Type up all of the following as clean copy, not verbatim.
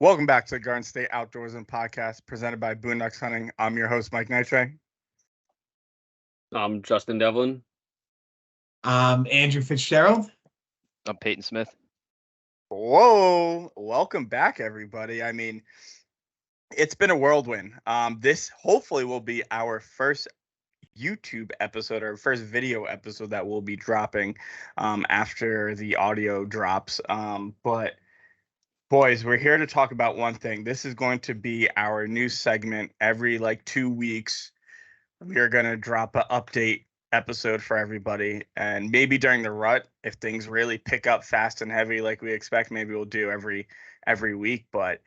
Welcome back to the Garden State Outdoorsmen Podcast, presented by Boondocks Hunting. I'm your host, Mike Nitray. I'm Justin Devlin. Andrew Fitzgerald. I'm Peyton Smith. Whoa, welcome back, everybody. I mean, it's been a whirlwind. This hopefully will be our first YouTube episode or first video episode that we'll be dropping after the audio drops. But boys, we're here to talk about one thing. This is going to be our new segment every 2 weeks. We are going to drop an update episode for everybody, and maybe during the rut, if things really pick up fast and heavy like we expect, maybe we'll do every week. But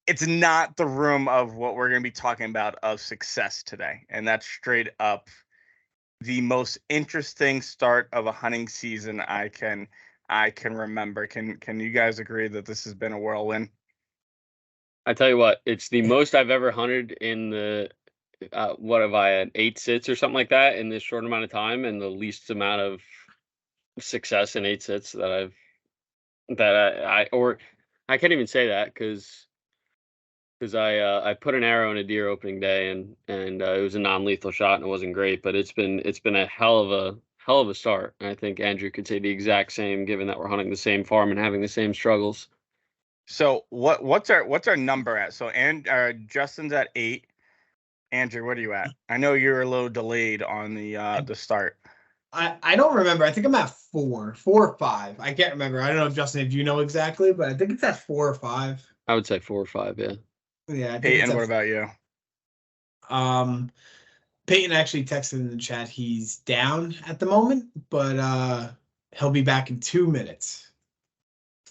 it's not the room of what we're going to be talking about of success today, and that's straight up the most interesting start of a hunting season I can remember. Can you guys agree that this has been a whirlwind? I tell you what, it's the most I've ever hunted in the what have I had 8 sits or something like that in this short amount of time, and the least amount of success in 8 sits that I can't even say that because I put an arrow in a deer opening day and it was a non-lethal shot and it wasn't great, but it's been a hell of a start. And I think Andrew could say the exact same, given that we're hunting the same farm and having the same struggles. So what's our number at? So Justin's at 8. Andrew, what are you at? I know you're a little delayed on the start. I don't remember. I think I'm at 4 or 5. I can't remember. I don't know, Justin, if you know exactly, but I think it's at 4 or 5. I would say 4 or 5, yeah. Yeah. Peyton, what about you? Peyton actually texted in the chat. He's down at the moment, but he'll be back in 2 minutes.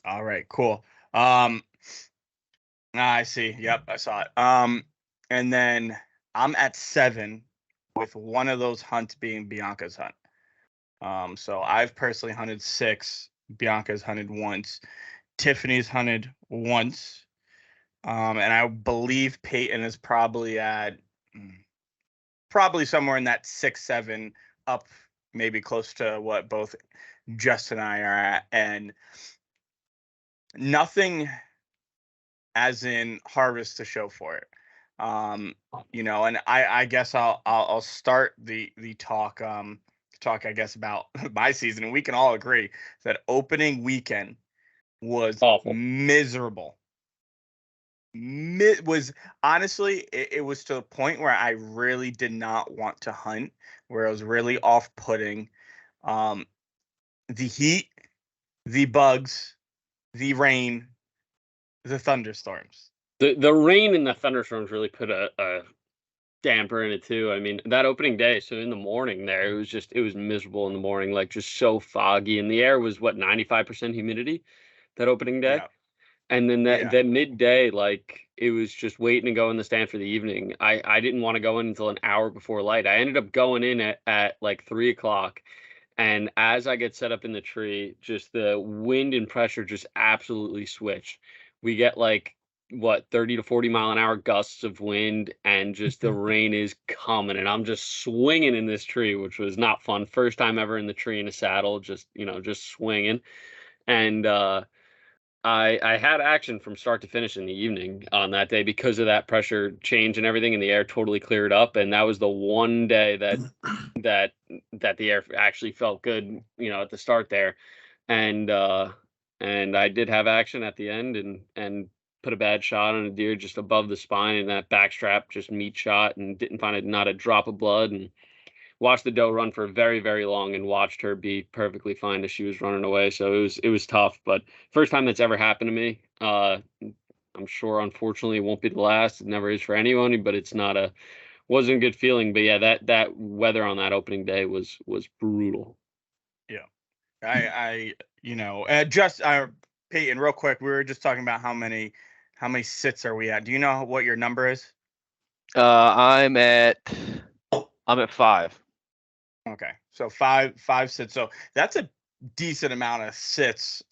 All right, cool. I see. Yep, I saw it. And then I'm at 7, with one of those hunts being Bianca's hunt. So I've personally hunted 6. Bianca's hunted once. Tiffany's hunted once. And I believe Peyton is probably at somewhere in that 6, 7 up, maybe close to what both Justin and I are at. And nothing as in harvest to show for it. And I guess I'll start the talk I guess about my season, and we can all agree that opening weekend was awful, miserable. Was honestly, it was to a point where I really did not want to hunt, where it was really off-putting. The heat, the bugs, the rain, the thunderstorms. The rain and the thunderstorms really put a damper in it too. I mean, that opening day, so in the morning there, it was miserable in the morning, just so foggy, and the air was 95% humidity that opening day. Yeah. And then that midday, it was just waiting to go in the stand for the evening. I didn't want to go in until an hour before light. I ended up going in at 3 o'clock. And as I get set up in the tree, just the wind and pressure just absolutely switched. We get 30 to 40 mile an hour gusts of wind, and just the rain is coming, and I'm just swinging in this tree, which was not fun. First time ever in the tree in a saddle, just swinging. And I had action from start to finish in the evening on that day because of that pressure change and everything, and the air totally cleared up. And that was the one day that the air actually felt good, at the start there. And I did have action at the end and put a bad shot on a deer just above the spine, and that backstrap just meat shot, and didn't find not a drop of blood, and watched the doe run for very, very long and watched her be perfectly fine as she was running away. So it was tough, but first time that's ever happened to me. I'm sure, unfortunately, it won't be the last. It never is for anyone, but wasn't a good feeling. But yeah, that weather on that opening day was brutal. Yeah. Peyton, real quick, we were just talking about how many sits are we at? Do you know what your number is? I'm at 5. Okay, so five sits. So that's a decent amount of sits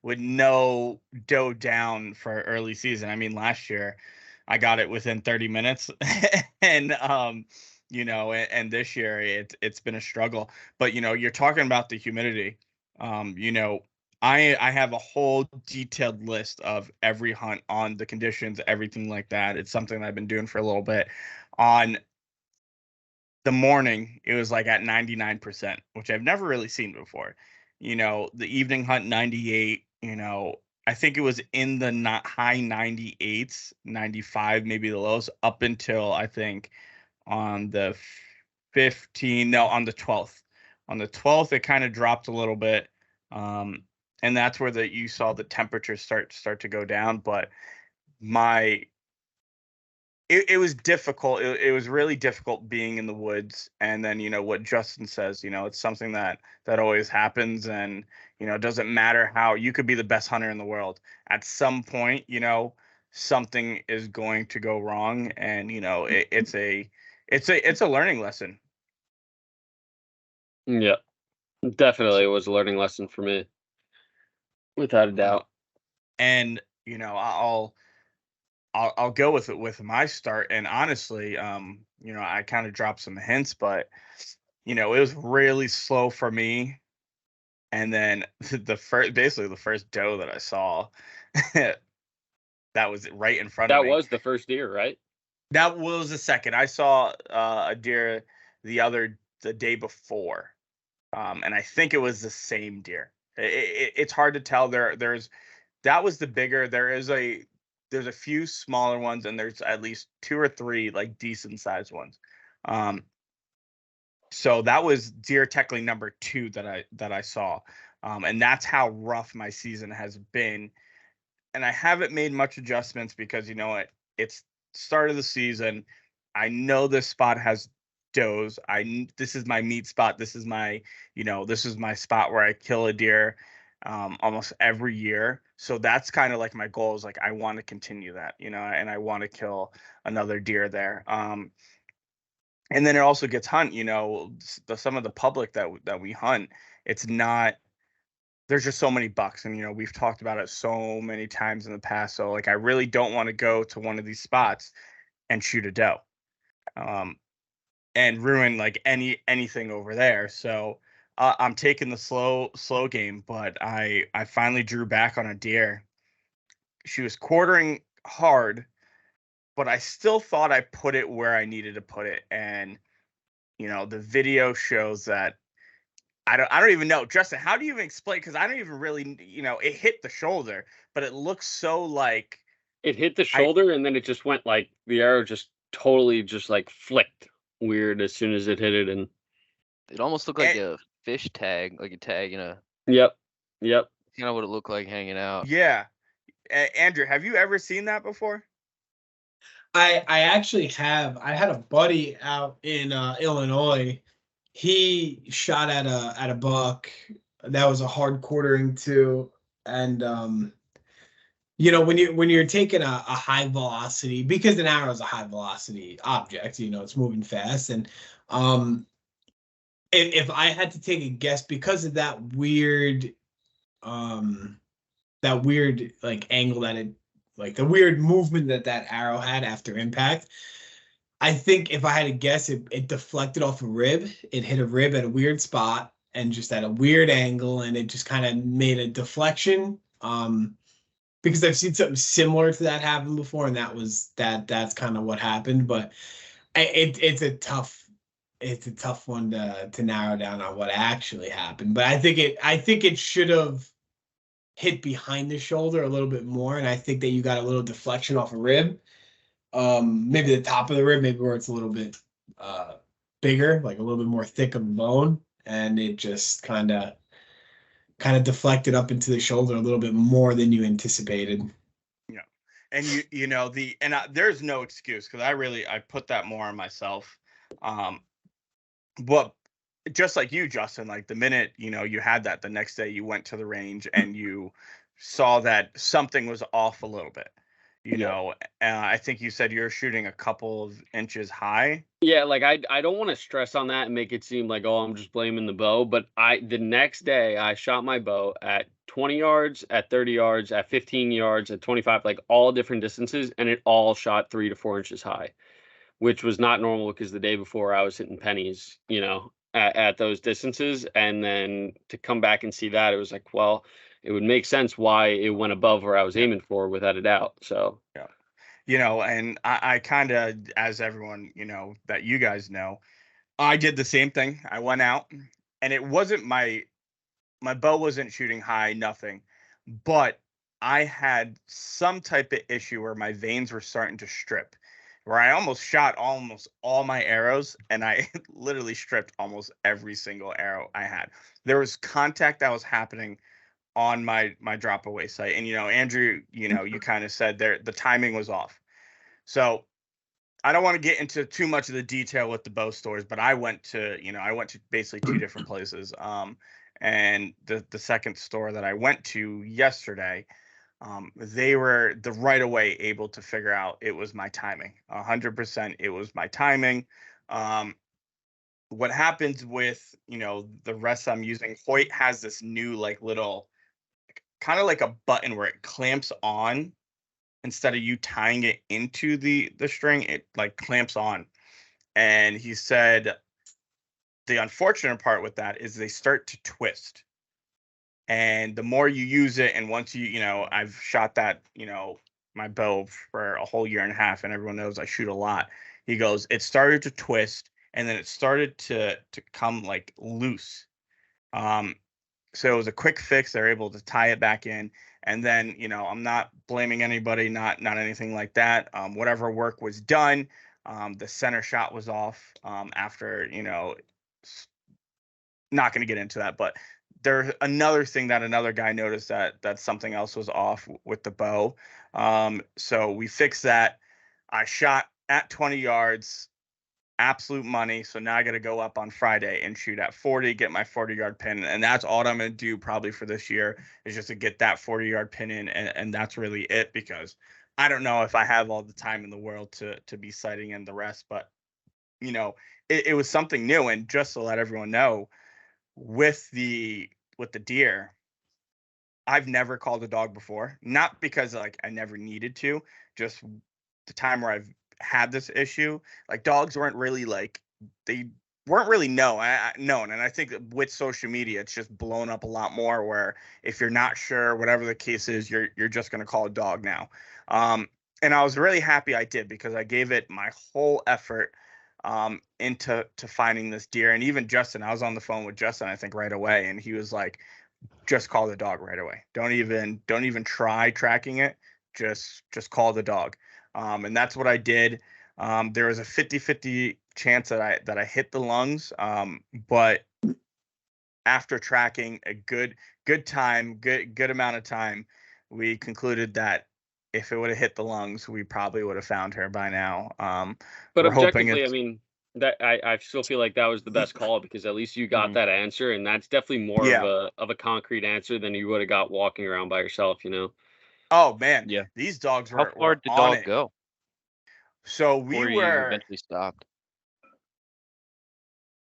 with no doe down for early season. I mean, last year I got it within 30 minutes, and and this year it's been a struggle. But you're talking about the humidity. I have a whole detailed list of every hunt on the conditions, everything like that. It's something that I've been doing for a little bit. On the morning, it was like at 99%, which I've never really seen before. The evening hunt 98, I think it was in the not high 98s, 95, maybe the lowest, up until I think on the 15, no, on the 12th. On the 12th, it kind of dropped a little bit. And that's where you saw the temperature start to go down. But it was difficult. It was really difficult being in the woods. And then, what Justin says, it's something that always happens. And, it doesn't matter how you could be the best hunter in the world. At some point, something is going to go wrong. And, it's a learning lesson. Yeah, definitely. It was a learning lesson for me, without a doubt. And, I'll go with it with my start. And honestly, I kind of dropped some hints, but it was really slow for me. And then the first doe that I saw, that was right in front of me. That was the first deer, right? That was the second. I saw a deer the day before, and I think it was the same deer. It's hard to tell. That was the bigger. There's a few smaller ones, and there's at least 2 or 3 like decent sized ones. So that was deer technically number 2 that I saw, and that's how rough my season has been. And I haven't made much adjustments because it's start of the season. I know this spot has does. This is my meat spot. This is my spot where I kill a deer almost every year. So that's kind of like my goal is like I want to continue that, and I want to kill another deer there. And then it also gets hunt, some of the public that we hunt, it's not, there's just so many bucks, and we've talked about it so many times in the past. So like I really don't want to go to one of these spots and shoot a doe. And ruin like anything over there. So I'm taking the slow game, but I finally drew back on a deer. She was quartering hard, but I still thought I put it where I needed to put it. And the video shows that I don't even know. Justin, how do you even explain? Because I don't even really, it hit the shoulder, but it looks so like it hit the shoulder, and then it just went like the arrow just totally just like flicked weird as soon as it hit it, and it almost looked like a fish tag, like a tag, Yep. Kind of what it looked like hanging out. Yeah. Andrew, have you ever seen that before? I actually have. I had a buddy out in Illinois. He shot at a buck that was a hard quartering too, and when you're taking a high velocity, because an arrow is a high velocity object, it's moving fast, and if I had to take a guess, because of that weird like angle that it, like the weird movement that arrow had after impact, I think if I had to guess, it deflected off a rib. It hit a rib at a weird spot and just at a weird angle, and it just kind of made a deflection. Because I've seen something similar to that happen before, and that's kind of what happened. But it's a tough one to narrow down on what actually happened. But I think it should have hit behind the shoulder a little bit more, and I think that you got a little deflection off a rib. Maybe the top of the rib, maybe where it's a little bit bigger, like a little bit more thick of bone, and it just kind of deflected up into the shoulder a little bit more than you anticipated. Yeah, and there's no excuse, because I put that more on myself. But just like you, Justin, like the minute you had that, the next day you went to the range and you saw that something was off a little bit. I think you said you're shooting a couple of inches high. Yeah, like I don't want to stress on that and make it seem like, oh, I'm just blaming the bow. But the next day I shot my bow at 20 yards, at 30 yards, at 15 yards, at 25, like all different distances, and it all shot 3 to 4 inches high, which was not normal because the day before I was hitting pennies, at those distances. And then to come back and see that, it was like, well, it would make sense why it went above where I was aiming for, without a doubt. So Yeah. And I kind of, as everyone, that you guys know, I did the same thing. I went out, and it wasn't my bow wasn't shooting high, nothing, but I had some type of issue where my veins were starting to strip, where I almost shot almost all my arrows, and I literally stripped almost every single arrow I had. There was contact that was happening on my drop away site, and Andrew, you kind of said there the timing was off. So I don't want to get into too much of the detail with the bow stores, but I went to basically two different places. And the second store that I went to yesterday, they were the right away able to figure out it was my timing. 100%, it was my timing. What happens with the rest I'm using, Hoyt has this new like little kind of like a button where it clamps on. Instead of you tying it into the string, it like clamps on. And he said the unfortunate part with that is they start to twist. And the more you use it, and once I've shot that, my bow for a whole year and a half, and everyone knows I shoot a lot. He goes, it started to twist, and then it started to come like loose. So it was a quick fix. They're able to tie it back in. And then, I'm not blaming anybody, not anything like that. Whatever work was done, the center shot was off after, not going to get into that. But there's another thing that another guy noticed that something else was off with the bow. So we fixed that. I shot at 20 yards. Absolute money. So now I got to go up on Friday and shoot at 40, get my 40-yard pin. And that's all I'm going to do probably for this year, is just to get that 40-yard pin in. And that's really it, because I don't know if I have all the time in the world to be sighting in the rest. But, it was something new. And just to let everyone know, with the deer, I've never called a dog before. Not because like I never needed to, just the time where I've had this issue, like dogs weren't really they weren't really known. And I think that with social media, it's just blown up a lot more, where if you're not sure, whatever the case is, you're just going to call a dog now. And I was really happy I did, because I gave it my whole effort into finding this deer. And even Justin, I was on the phone with Justin, I think right away, and he was like, just call the dog right away. Don't even try tracking it. Just call the dog. And that's what I did. There was a 50-50 chance that I hit the lungs. But after tracking a good amount of time, we concluded that if it would have hit the lungs, we probably would have found her by now. But objectively, I mean, that I still feel like that was the best call, because at least you got that answer, and that's definitely more of a concrete answer than you would have got walking around by yourself, Oh man, yeah. These dogs were. How far did the dog go? So we Before you were eventually stopped.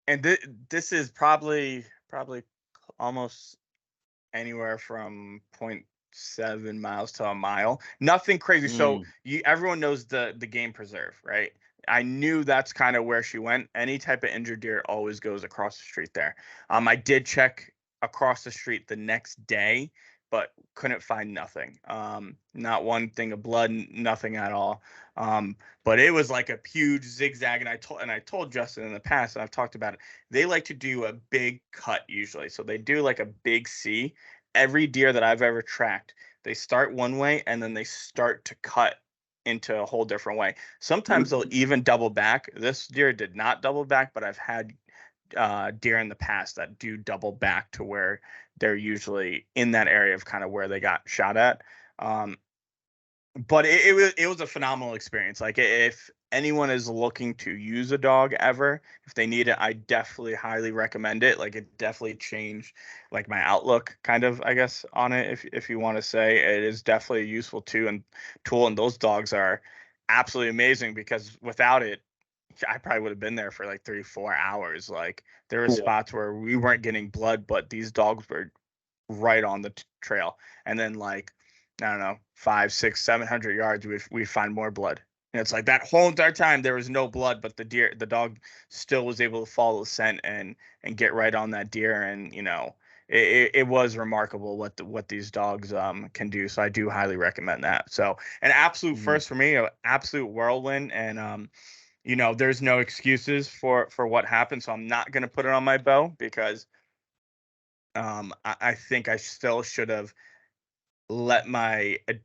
And this is probably almost anywhere from 0.7 miles to a mile. Nothing crazy. So everyone knows the game preserve, right? I knew that's kind of where she went. Any type of injured deer always goes across the street there. I did check across the street the next day, but couldn't find nothing. Not one thing of blood, nothing at all. But it was like a huge zigzag, and I told Justin in the past, and I've talked about it. They like to do a big cut usually, so they do like a big C. Every deer that I've ever tracked, they start one way and then they start to cut into a whole different way. Sometimes they'll even double back. This deer did not double back, but I've had deer in the past that do double back to where they're usually in that area of kind of where they got shot at. But it was a phenomenal experience. Like, if anyone is looking to use a dog ever, if they need it, I definitely highly recommend it. Like, it definitely changed like my outlook kind of, I guess, on it. If you want to say, it is definitely a useful tool, and those dogs are absolutely amazing, because without it, I probably would have been there for like 3-4 hours. Like, there were spots where we weren't getting blood, but these dogs were right on the trail. And then, like, I don't know, 500, 600, 700 yards, we find more blood. And it's like that whole entire time there was no blood, but the dog still was able to follow the scent and get right on that deer. And, it was remarkable what these dogs can do. So I do highly recommend that. So an absolute first for me, an absolute whirlwind, and there's no excuses for what happened. So I'm not gonna put it on my bow because I think I still should have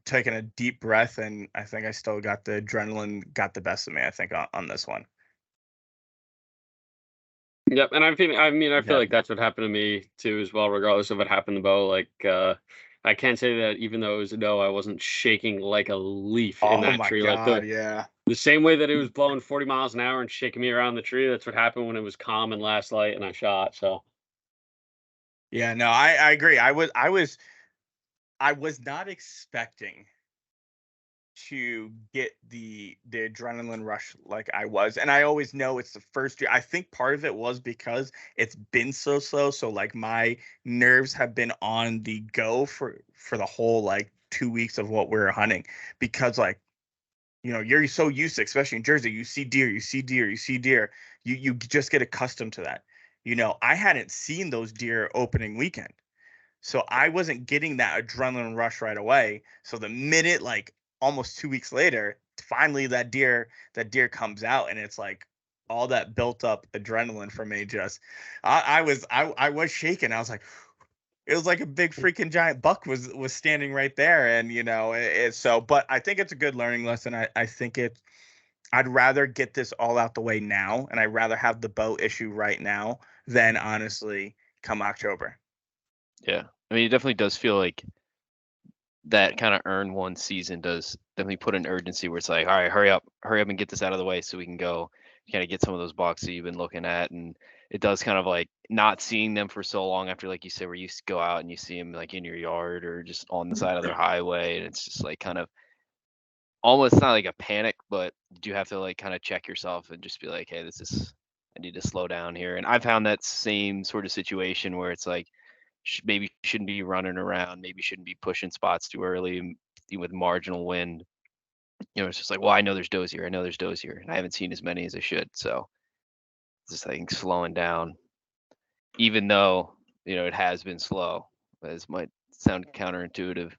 taken a deep breath, and I think I still got the adrenaline got the best of me, I think, on this one. Yep, and I feel like that's what happened to me too as well, regardless of what happened to Bo. Like I can't say that even though it was a no, I wasn't shaking like a leaf in that tree. God, Like yeah. the same way that it was blowing 40 miles an hour and shaking me around the tree, that's what happened when it was calm and last light and I shot. So yeah, no, I agree. I was not expecting to get the adrenaline rush like I was, and I always know it's the first year. I think part of it was because it's been so slow, so like my nerves have been on the go for the whole like 2 weeks of what we're hunting, because like you're so used to, especially in Jersey, you see deer, you just get accustomed to that. I hadn't seen those deer opening weekend, so I wasn't getting that adrenaline rush right away. So the minute, like almost 2 weeks later, finally that deer comes out, and it's like all that built up adrenaline for me. Just I was shaking. I was like, it was like a big freaking giant buck was standing right there, and so. But I think it's a good learning lesson. I think I'd rather get this all out the way now, and I'd rather have the bow issue right now than honestly come October. Yeah, I mean, it definitely does feel like that kind of earn one season does definitely put an urgency where it's like, all right, hurry up and get this out of the way so we can go kind of get some of those bucks that you've been looking at. And it does kind of like not seeing them for so long after, like you said, where you go out and you see them like in your yard or just on the side of their highway, and it's just like kind of almost not like a panic, but you have to like kind of check yourself and just be like, hey, I need to slow down here. And I've found that same sort of situation where it's like, maybe shouldn't be running around, maybe shouldn't be pushing spots too early with marginal wind. It's just like, well, I know there's does here, and I haven't seen as many as I should. So just I think slowing down, even though it has been slow, as might sound counterintuitive.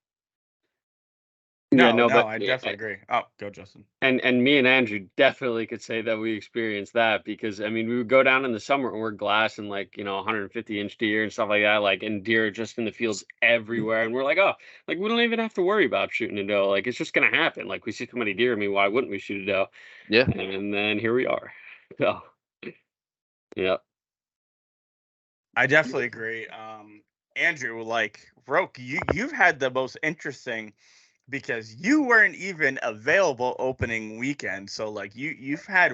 No, I definitely agree. Oh, go Justin. And me and Andrew definitely could say that we experienced that, because I mean, we would go down in the summer and we're glassing like 150-inch deer and stuff like that, like, and deer just in the fields everywhere, and we're like, oh, like we don't even have to worry about shooting a doe, like it's just gonna happen, like we see so many deer. I mean, why wouldn't we shoot a doe? Yeah. And then here we are. So yeah, I definitely agree. Andrew, like Roke, you've had the most interesting, because you weren't even available opening weekend. So like you've had,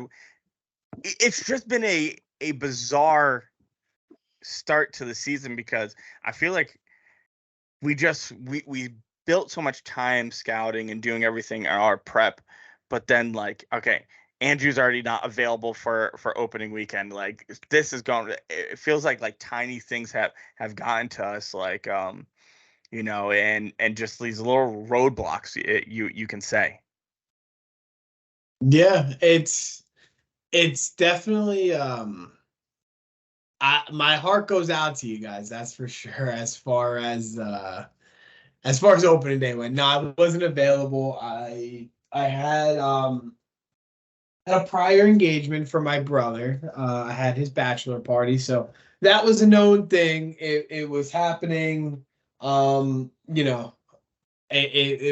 it's just been a bizarre start to the season, because I feel like we built so much time scouting and doing everything in our prep, but then like, okay, Andrew's already not available for opening weekend. Like this is going, it feels like tiny things have gotten to us, like and just these little roadblocks, you can say. Yeah, it's definitely my heart goes out to you guys, that's for sure, as far as opening day went. No, I wasn't available. I had a prior engagement for my brother. I had his bachelor party, so that was a known thing. It was happening. It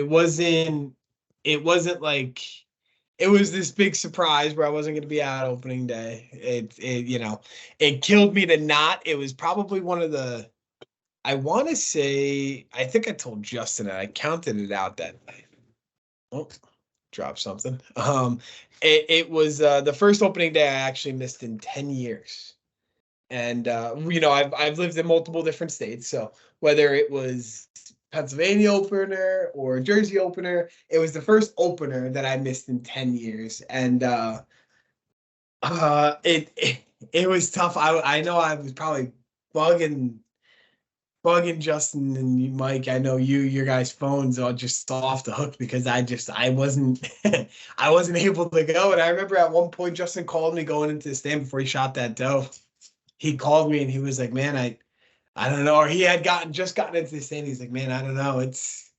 wasn't like it was this big surprise where I wasn't going to be out opening day. It killed me to not. It was probably one of the, I want to say, I think I told Justin and I counted it out that night. Oh, dropped something. It was the first opening day I actually missed in 10 years. And I've lived in multiple different states, so whether it was Pennsylvania opener or Jersey opener, it was the first opener that I missed in 10 years. And it was tough. I know I was probably bugging Justin and Mike. I know your guys' phones are just off the hook, because I wasn't I wasn't able to go. And I remember at one point Justin called me going into the stand before he shot that doe. He called me and he was like, man, I don't know, or he had just gotten into the stand. He's like, man, I don't know. It's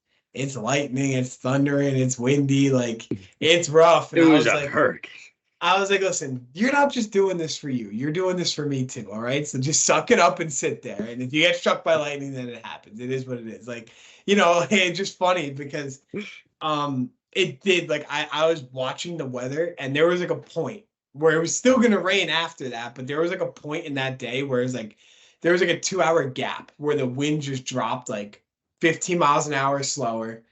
lightning, it's thundering, it's windy, like it's rough. And It I was was a like, hurricane. I was like, listen, you're not just doing this for you. You're doing this for me too. All right. So just suck it up and sit there. And if you get struck by lightning, then it happens. It is what it is. Like, it's just funny because it did, like, I was watching the weather and there was like a point where it was still gonna rain after that, but there was like a point in that day where it was like there was like a 2-hour gap where the wind just dropped like 15 miles an hour slower.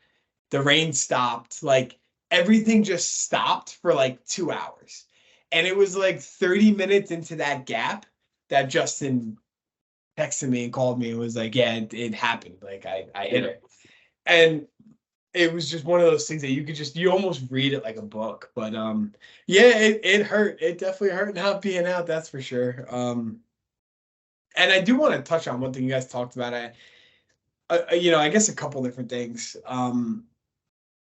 The rain stopped, like everything just stopped for like 2 hours. And it was like 30 minutes into that gap that Justin texted me and called me and was like, yeah, it happened. Like I hit it. And it was just one of those things that you almost read it like a book. But yeah, it hurt. It definitely hurt not being out, that's for sure. And I do want to touch on one thing you guys talked about. I guess a couple different things.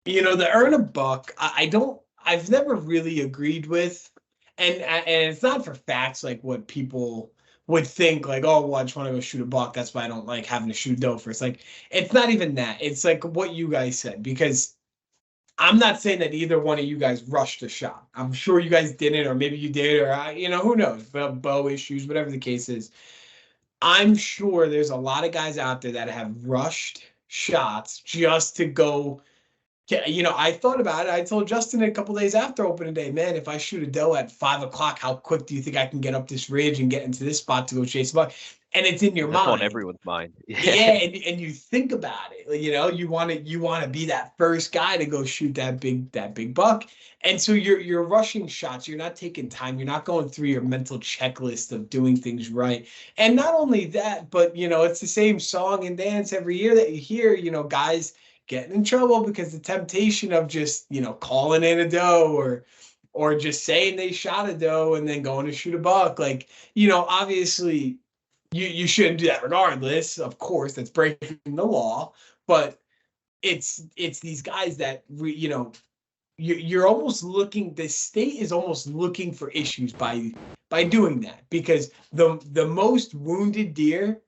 The earn a buck, I've never really agreed with, and it's not for facts like what people would think, like, oh, well, I just want to go shoot a buck. That's why I don't like having to shoot doe first. Like, it's not even that. It's like what you guys said, because I'm not saying that either one of you guys rushed a shot. I'm sure you guys didn't, or maybe you did, or who knows, bow issues, whatever the case is. I'm sure there's a lot of guys out there that have rushed shots just to go. I thought about it. I told Justin a couple days after opening day, man, if I shoot a doe at 5 o'clock, how quick do you think I can get up this ridge and get into this spot to go chase a buck? And it's in your That's mind. on everyone's mind. Yeah, and you think about it. You want to be that first guy to go shoot that big buck. And so you're rushing shots. You're not taking time. You're not going through your mental checklist of doing things right. And not only that, but it's the same song and dance every year that you hear. Guys getting in trouble because the temptation of just calling in a doe or just saying they shot a doe and then going to shoot a buck, like obviously you shouldn't do that regardless, of course. That's breaking the law. But it's these guys that you're almost looking, the state is almost looking for issues by doing that, because the most wounded deer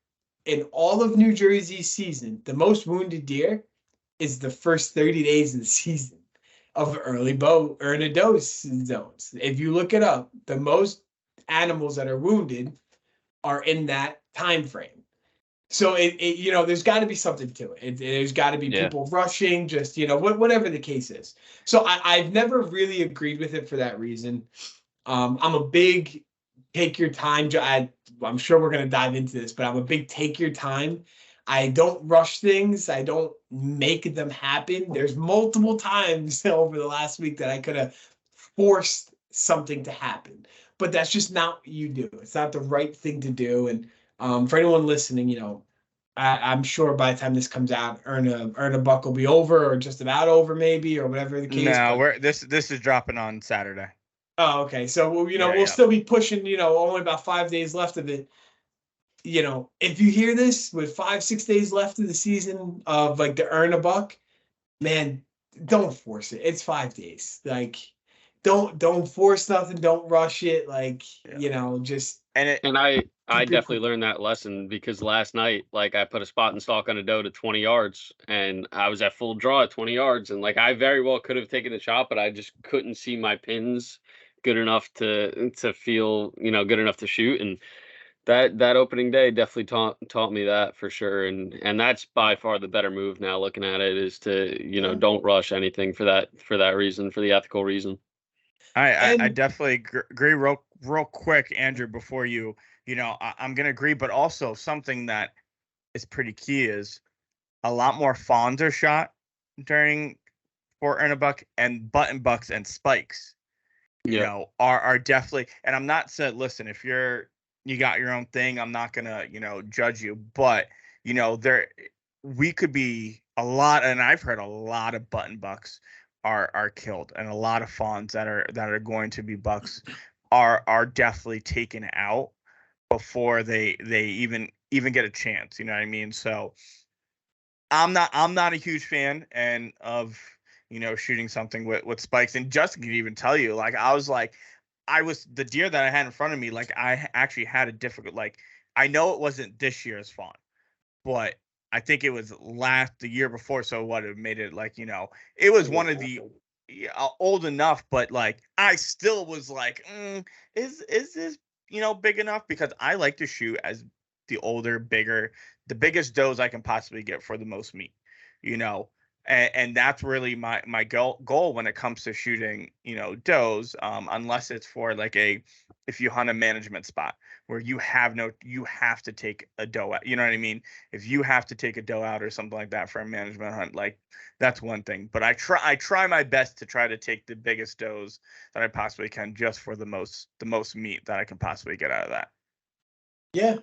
in all of New Jersey season, the most wounded deer is the first 30 days of the season of early bow earn a doe zones. If you look it up, the most animals that are wounded are in that time frame. So there's got to be something to it. There's got to be people rushing, just whatever the case is. So I've never really agreed with it for that reason. I'm a big take your time. I'm sure we're going to dive into this, but I'm a big take your time. I don't rush things. I don't make them happen. There's multiple times over the last week that I could have forced something to happen, but that's just not what you do. It's not the right thing to do. And for anyone listening, I'm sure by the time this comes out, earn a buck will be over, or just about over, maybe, or whatever the case. No, this is dropping on Saturday. Oh, okay. So we'll still be pushing. Only about 5 days left of it. If you hear this with 5-6 days left of the season of like the earn a buck, man, don't force it. It's 5 days. Like, don't force nothing. Don't rush it. Like, just. And I definitely learned that lesson, because last night, like, I put a spot and stalk on a doe to 20 yards, and I was at full draw at 20 yards, and like I very well could have taken the shot, but I just couldn't see my pins good enough to feel good enough to shoot. And that opening day definitely taught me that for sure. And that's by far the better move now, looking at it, is to don't rush anything for that reason, for the ethical reason. I definitely agree. Real quick, Andrew, before I'm gonna agree, but also something that is pretty key is a lot more fawns are shot during for earn a buck, and button bucks and spikes are definitely. And I'm not saying, listen, if you got your own thing, I'm not gonna judge you, but we could be a lot, and I've heard a lot of button bucks are killed, and a lot of fawns that are going to be bucks are definitely taken out before they even get a chance. You know what I mean? So I'm not a huge fan of shooting something with spikes. And Justin can even tell you, like, I was the deer that I had in front of me, like, I actually had a difficult, like, I know it wasn't this year's fawn, but I think it was the year before. So what it made it like, it was one of the old enough, but like I still was like, is this big enough? Because I like to shoot as the older, bigger, the biggest does I can possibly get for the most meat, and that's really my goal when it comes to shooting, does, unless it's for like if you hunt a management spot where you have to take a doe out, you know what I mean? If you have to take a doe out or something like that for a management hunt, like that's one thing. But I try my best to try to take the biggest does that I possibly can, just for the most meat that I can possibly get out of that. Yeah,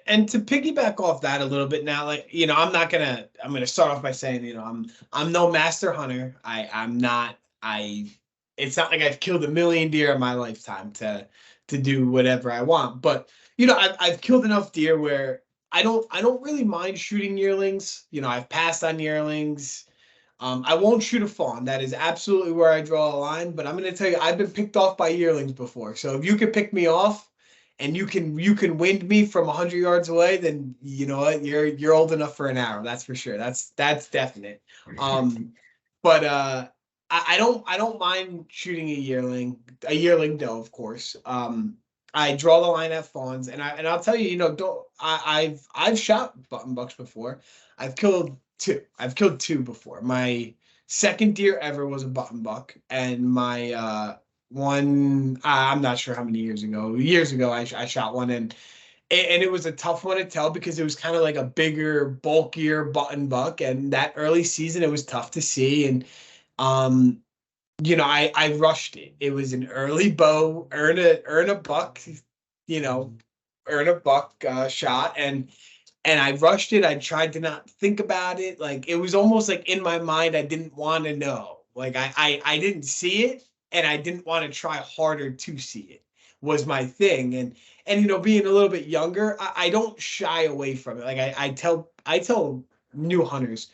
and to piggyback off that a little bit now, like, I'm gonna start off by saying, I'm no master hunter. It's not like I've killed a million deer in my lifetime to do whatever I want. But I've killed enough deer where I don't really mind shooting yearlings. I've passed on yearlings. I won't shoot a fawn. That is absolutely where I draw a line. But I'm gonna tell you, I've been picked off by yearlings before. So if you can pick me off, and you can wind me from 100 yards away, then you know what, you're old enough for an arrow. That's for sure. That's definite. But I don't mind shooting a yearling doe, of course. I draw the line at fawns, and I'll tell you, I've shot button bucks before. I've killed two before. My second deer ever was a button buck, and my one, I'm not sure how many years ago I shot one, and it was a tough one to tell because it was kind of like a bigger, bulkier button buck, and that early season it was tough to see. And I rushed it. It was an early bow, earn a buck shot, and I rushed it. I tried to not think about it. Like, it was almost like in my mind I didn't want to know. Like, I didn't see it, and I didn't want to try harder to see it, was my thing. And being a little bit younger, I don't shy away from it. Like, I tell new hunters,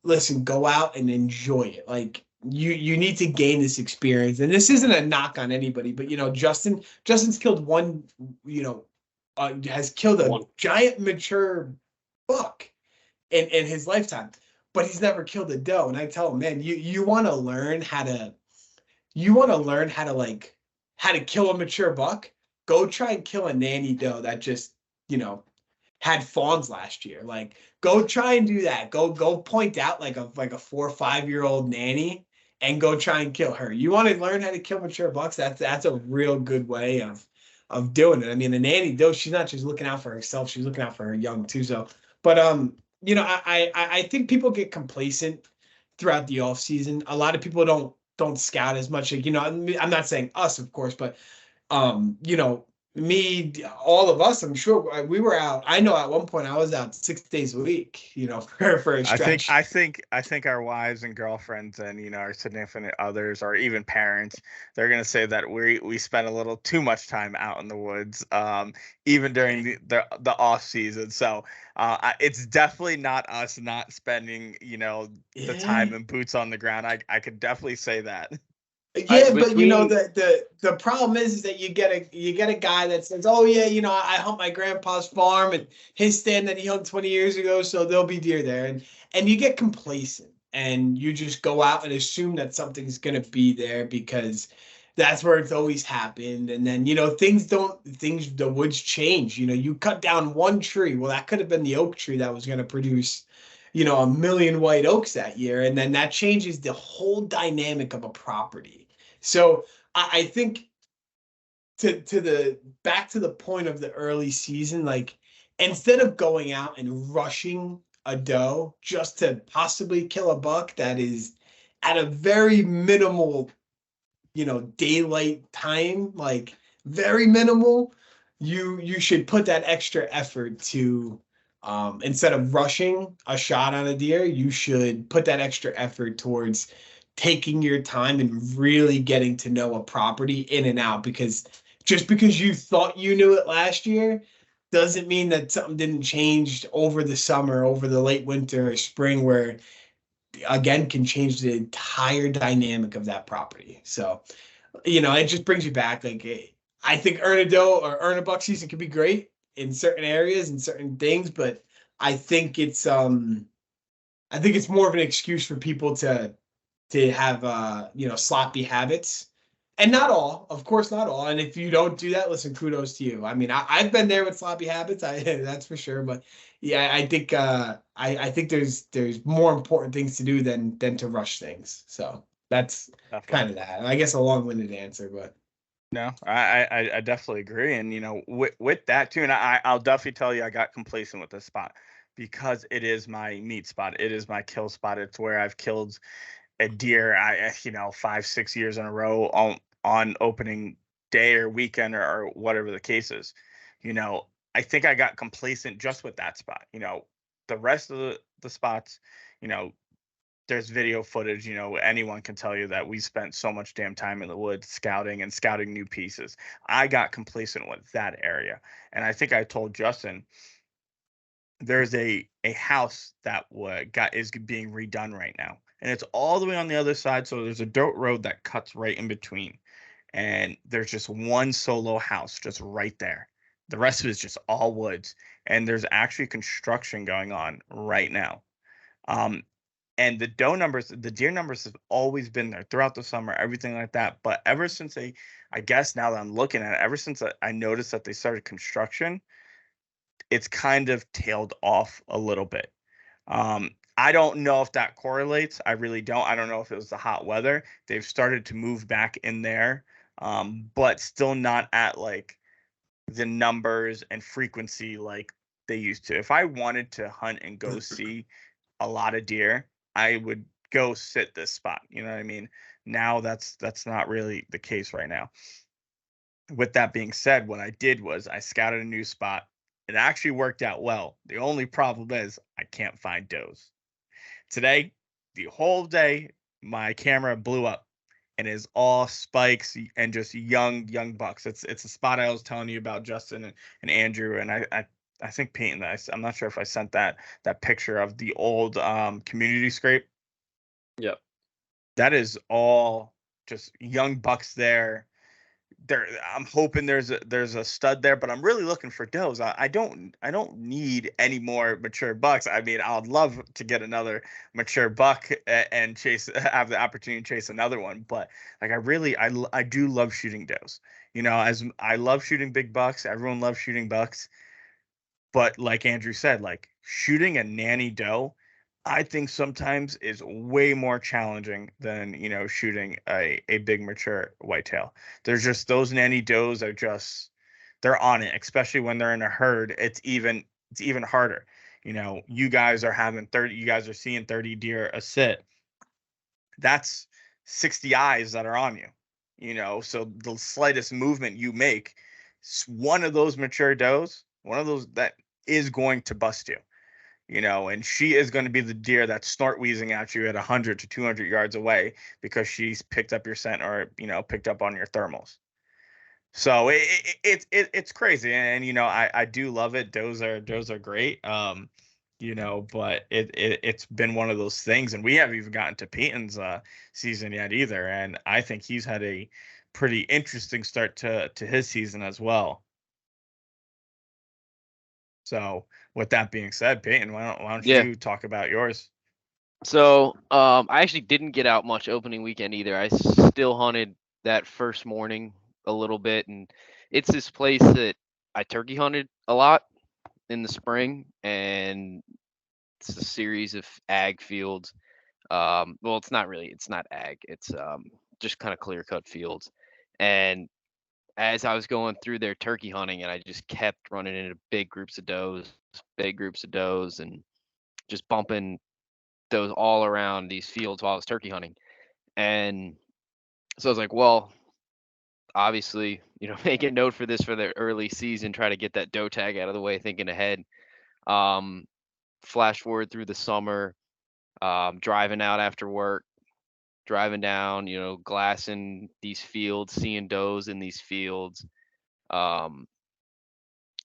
listen, go out and enjoy it. Like, you need to gain this experience. And this isn't a knock on anybody, but Justin's killed one, has killed a giant mature buck in his lifetime, but he's never killed a doe. And I tell him, man, you want to learn how to kill a mature buck, go try and kill a nanny doe that just, had fawns last year. Like, go try and do that. Go point out like a 4 or 5 year old nanny and go try and kill her. You want to learn how to kill mature bucks? That's a real good way of doing it. I mean, the nanny doe, she's not just looking out for herself, she's looking out for her young too. So, but I think people get complacent throughout the off season. A lot of people don't scout as much. Like, I'm not saying us, of course, but me, all of us, I'm sure we were out. I know at one point I was out 6 days a week, for a stretch. I think our wives and girlfriends and our significant others, or even parents, they're gonna say that we spend a little too much time out in the woods, even during the off season. So it's definitely not us not spending the time and boots on the ground. I could definitely say that. Yeah, but the problem is that you get a guy that says, oh yeah, I hunt my grandpa's farm and his stand that he hunted 20 years ago, so there'll be deer there, and you get complacent and you just go out and assume that something's gonna be there because that's where it's always happened. And then the woods change. You cut down one tree, well, that could have been the oak tree that was gonna produce a million white oaks that year, and then that changes the whole dynamic of a property. So I think back to the point of the early season, like, instead of going out and rushing a doe just to possibly kill a buck that is at a very minimal daylight time, like very minimal, you should put that extra effort to instead of rushing a shot on a deer, you should put that extra effort towards taking your time and really getting to know a property in and out. Because just because you thought you knew it last year doesn't mean that something didn't change over the summer, over the late winter or spring, where again can change the entire dynamic of that property. So it just brings you back. Like, I think earn a doe or earn a buck season could be great in certain areas and certain things, but I think it's more of an excuse for people to have sloppy habits. And not all, of course, not all. And if you don't do that, listen, kudos to you. I mean, I've been there with sloppy habits, that's for sure. But yeah, I think I think there's more important things to do than to rush things. So that's kind of that. I guess a long-winded answer, but no, I definitely agree. And with that too, and I'll definitely tell you, I got complacent with this spot because it is my meat spot. It is my kill spot. It's where I've killed a deer, 5-6 years in a row on opening day or weekend or whatever the case is. I think I got complacent just with that spot. The rest of the spots, there's video footage. Anyone can tell you that we spent so much damn time in the woods scouting new pieces. I got complacent with that area, and I think I told Justin there's a house that is being redone right now, and it's all the way on the other side. So there's a dirt road that cuts right in between, and there's just one solo house just right there. The rest of it is just all woods, and there's actually construction going on right now. And the deer numbers have always been there throughout the summer, everything like that. But ever since I guess now that I'm looking at it, ever since I noticed that they started construction, it's kind of tailed off a little bit. I don't know if that correlates. I really don't. I don't know if it was the hot weather. They've started to move back in there, but still not at like the numbers and frequency like they used to. If I wanted to hunt and go see a lot of deer, I would go sit this spot. You know what I mean? Now that's not really the case right now. With that being said, what I did was I scouted a new spot. It actually worked out well. The only problem is I can't find does. Today, the whole day, my camera blew up and is all spikes and just young bucks. It's a spot I was telling you about, Justin and Andrew, and I think Peyton. I'm not sure if I sent that picture of the old community scrape. Yep. That is all just young bucks there. I'm hoping there's a stud there, but I'm really looking for does. I don't need any more mature bucks. I mean, I'd love to get another mature buck and have the opportunity to chase another one. But like, I do love shooting does. As I love shooting big bucks. Everyone loves shooting bucks. But like Andrew said, like shooting a nanny doe, I think sometimes is way more challenging than, shooting a big mature whitetail. There's just those nanny does are just, they're on it, especially when they're in a herd. It's even harder. You guys are seeing 30 deer a sit. That's 60 eyes that are on you. So the slightest movement you make, one of those mature does, one of those that is going to bust you. And she is going to be the deer that's snort wheezing at you at 100 to 200 yards away because she's picked up your scent or, picked up on your thermals. So it's crazy. And, I do love it. Does are great. But it's been one of those things, and we haven't even gotten to Peyton's season yet either. And I think he's had a pretty interesting start to his season as well. So with that being said, Peyton, why don't you talk about yours? So I actually didn't get out much opening weekend either. I still hunted that first morning a little bit, and it's this place that I turkey hunted a lot in the spring, and it's a series of ag fields. Well, it's not ag. It's just kind of clear cut fields. And as I was going through their turkey hunting, and I just kept running into big groups of does, and just bumping those all around these fields while I was turkey hunting. And so I was like, well, obviously, make a note for this for the early season, try to get that doe tag out of the way, thinking ahead. Flash forward through the summer, driving out after work, driving down, glassing these fields, seeing does in these fields.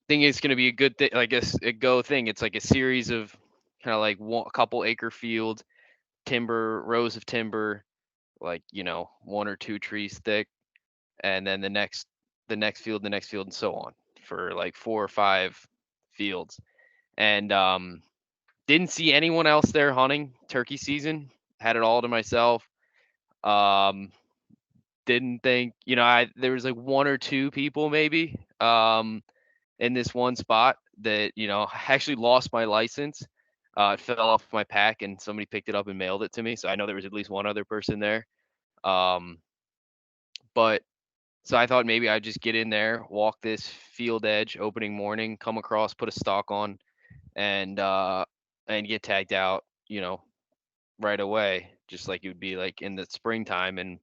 Think it's going to be a good thing, like a go thing. It's like a series of kind of like a couple acre fields, rows of timber, like, 1 or 2 trees thick. And then the next field, and so on for like 4 or 5 fields, and didn't see anyone else there hunting turkey season. Had it all to myself. Didn't think, there was like 1 or 2 people maybe in this one spot that, actually lost my license. It fell off my pack and somebody picked it up and mailed it to me. So I know there was at least one other person there. But so I thought maybe I'd just get in there, walk this field edge opening morning, come across, put a stalk on, and get tagged out, right away, just like it would be like in the springtime. And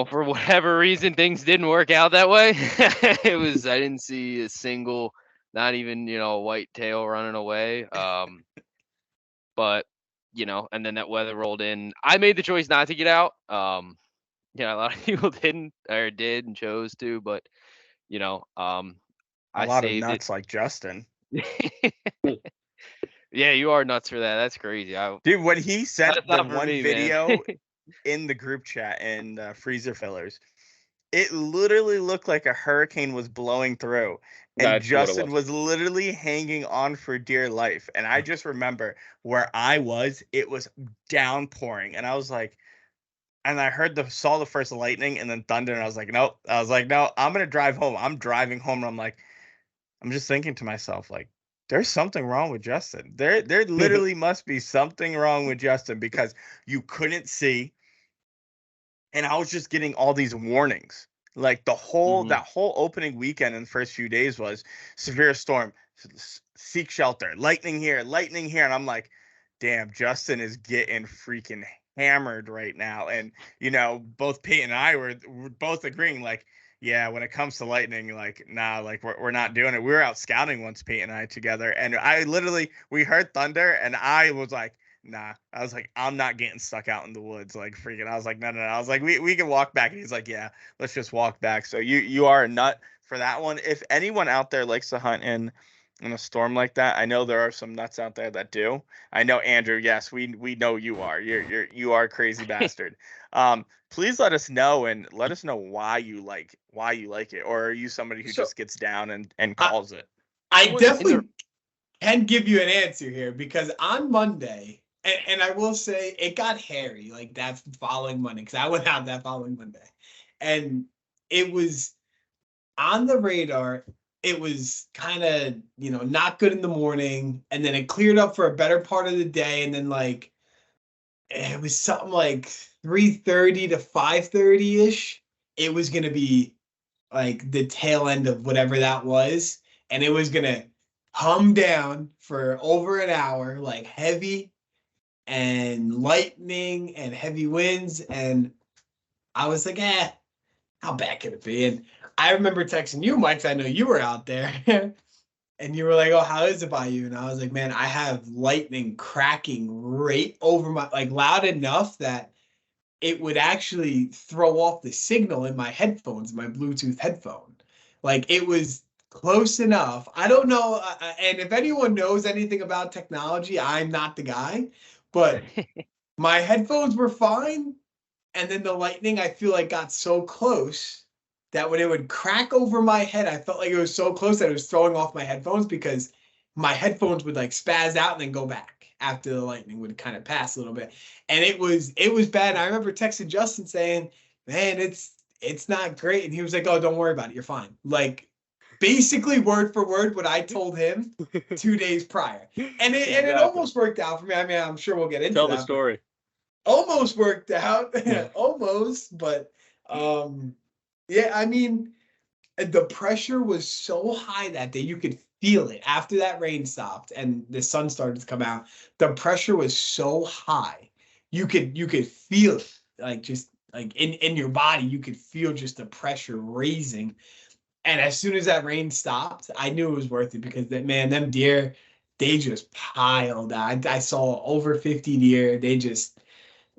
for whatever reason, things didn't work out that way. I didn't see a single, not even, a white tail running away. But, and then that weather rolled in. I made the choice not to get out. A lot of people didn't or did and chose to, but, a lot of nuts like Justin. Yeah, you are nuts for that. That's crazy. Dude, when he sent the one video in the group chat and freezer fillers, it literally looked like a hurricane was blowing through, and Justin was literally hanging on for dear life. And I just remember where I was, it was downpouring, and I was like, and I saw the first lightning and then thunder, and I was like, nope. I was like, no, I'm gonna drive home. I'm driving home, and I'm just thinking to myself, like, there's something wrong with Justin. There literally must be something wrong with Justin, because you couldn't see. And I was just getting all these warnings. Like that whole opening weekend and the first few days was severe storm, seek shelter, lightning here. And I'm like, damn, Justin is getting freaking hammered right now. And, both Pete and I were both agreeing, like, yeah, when it comes to lightning, like, nah, like we're not doing it. We were out scouting once, Pete and I together, and we heard thunder, and I was like, nah. I was like, I'm not getting stuck out in the woods, like freaking. I was like, no. I was like, we can walk back, and he's like, yeah, let's just walk back. So you are a nut for that one. If anyone out there likes to hunt in a storm like that, I know there are some nuts out there that do. I know Andrew. Yes, we know you are. You are a crazy bastard. Please let us know, and let us know why you like it, or are you somebody who just gets down and calls it? I definitely can give you an answer here, because on Monday, and I will say it got hairy like that following Monday, because I went out that following Monday, and it was on the radar. It was kind of, not good in the morning, and then it cleared up for a better part of the day, and then like it was something like 3:30 to 5:30 ish. It was gonna be like the tail end of whatever that was, and it was gonna hum down for over an hour, like heavy and lightning and heavy winds, and I was like, how bad could it be? And I remember texting you, Mike, 'cause I know you were out there. And you were like, oh, how is it by you? And I was like, man, I have lightning cracking right over my, like, loud enough that it would actually throw off the signal in my headphones, my Bluetooth headphone. Like, it was close enough. I don't know. And if anyone knows anything about technology, I'm not the guy. But my headphones were fine. And then the lightning, I feel like, got so close that when it would crack over my head, I felt like it was so close that it was throwing off my headphones, because my headphones would like spaz out and then go back after the lightning would kind of pass a little bit. And it was bad. And I remember texting Justin saying, man, it's not great. And he was like, oh, don't worry about it. You're fine. Like, basically word for word what I told him 2 days prior. And it almost worked out for me. I mean, I'm sure we'll get into that. Tell the story. Almost worked out. Almost. But yeah, I mean, the pressure was so high that day. You could feel it after that rain stopped and the sun started to come out. The pressure was so high. You could feel it, like, just like in your body. You could feel just the pressure raising. And as soon as that rain stopped, I knew it was worth it, because them deer, they just piled out. I saw over 50 deer. They just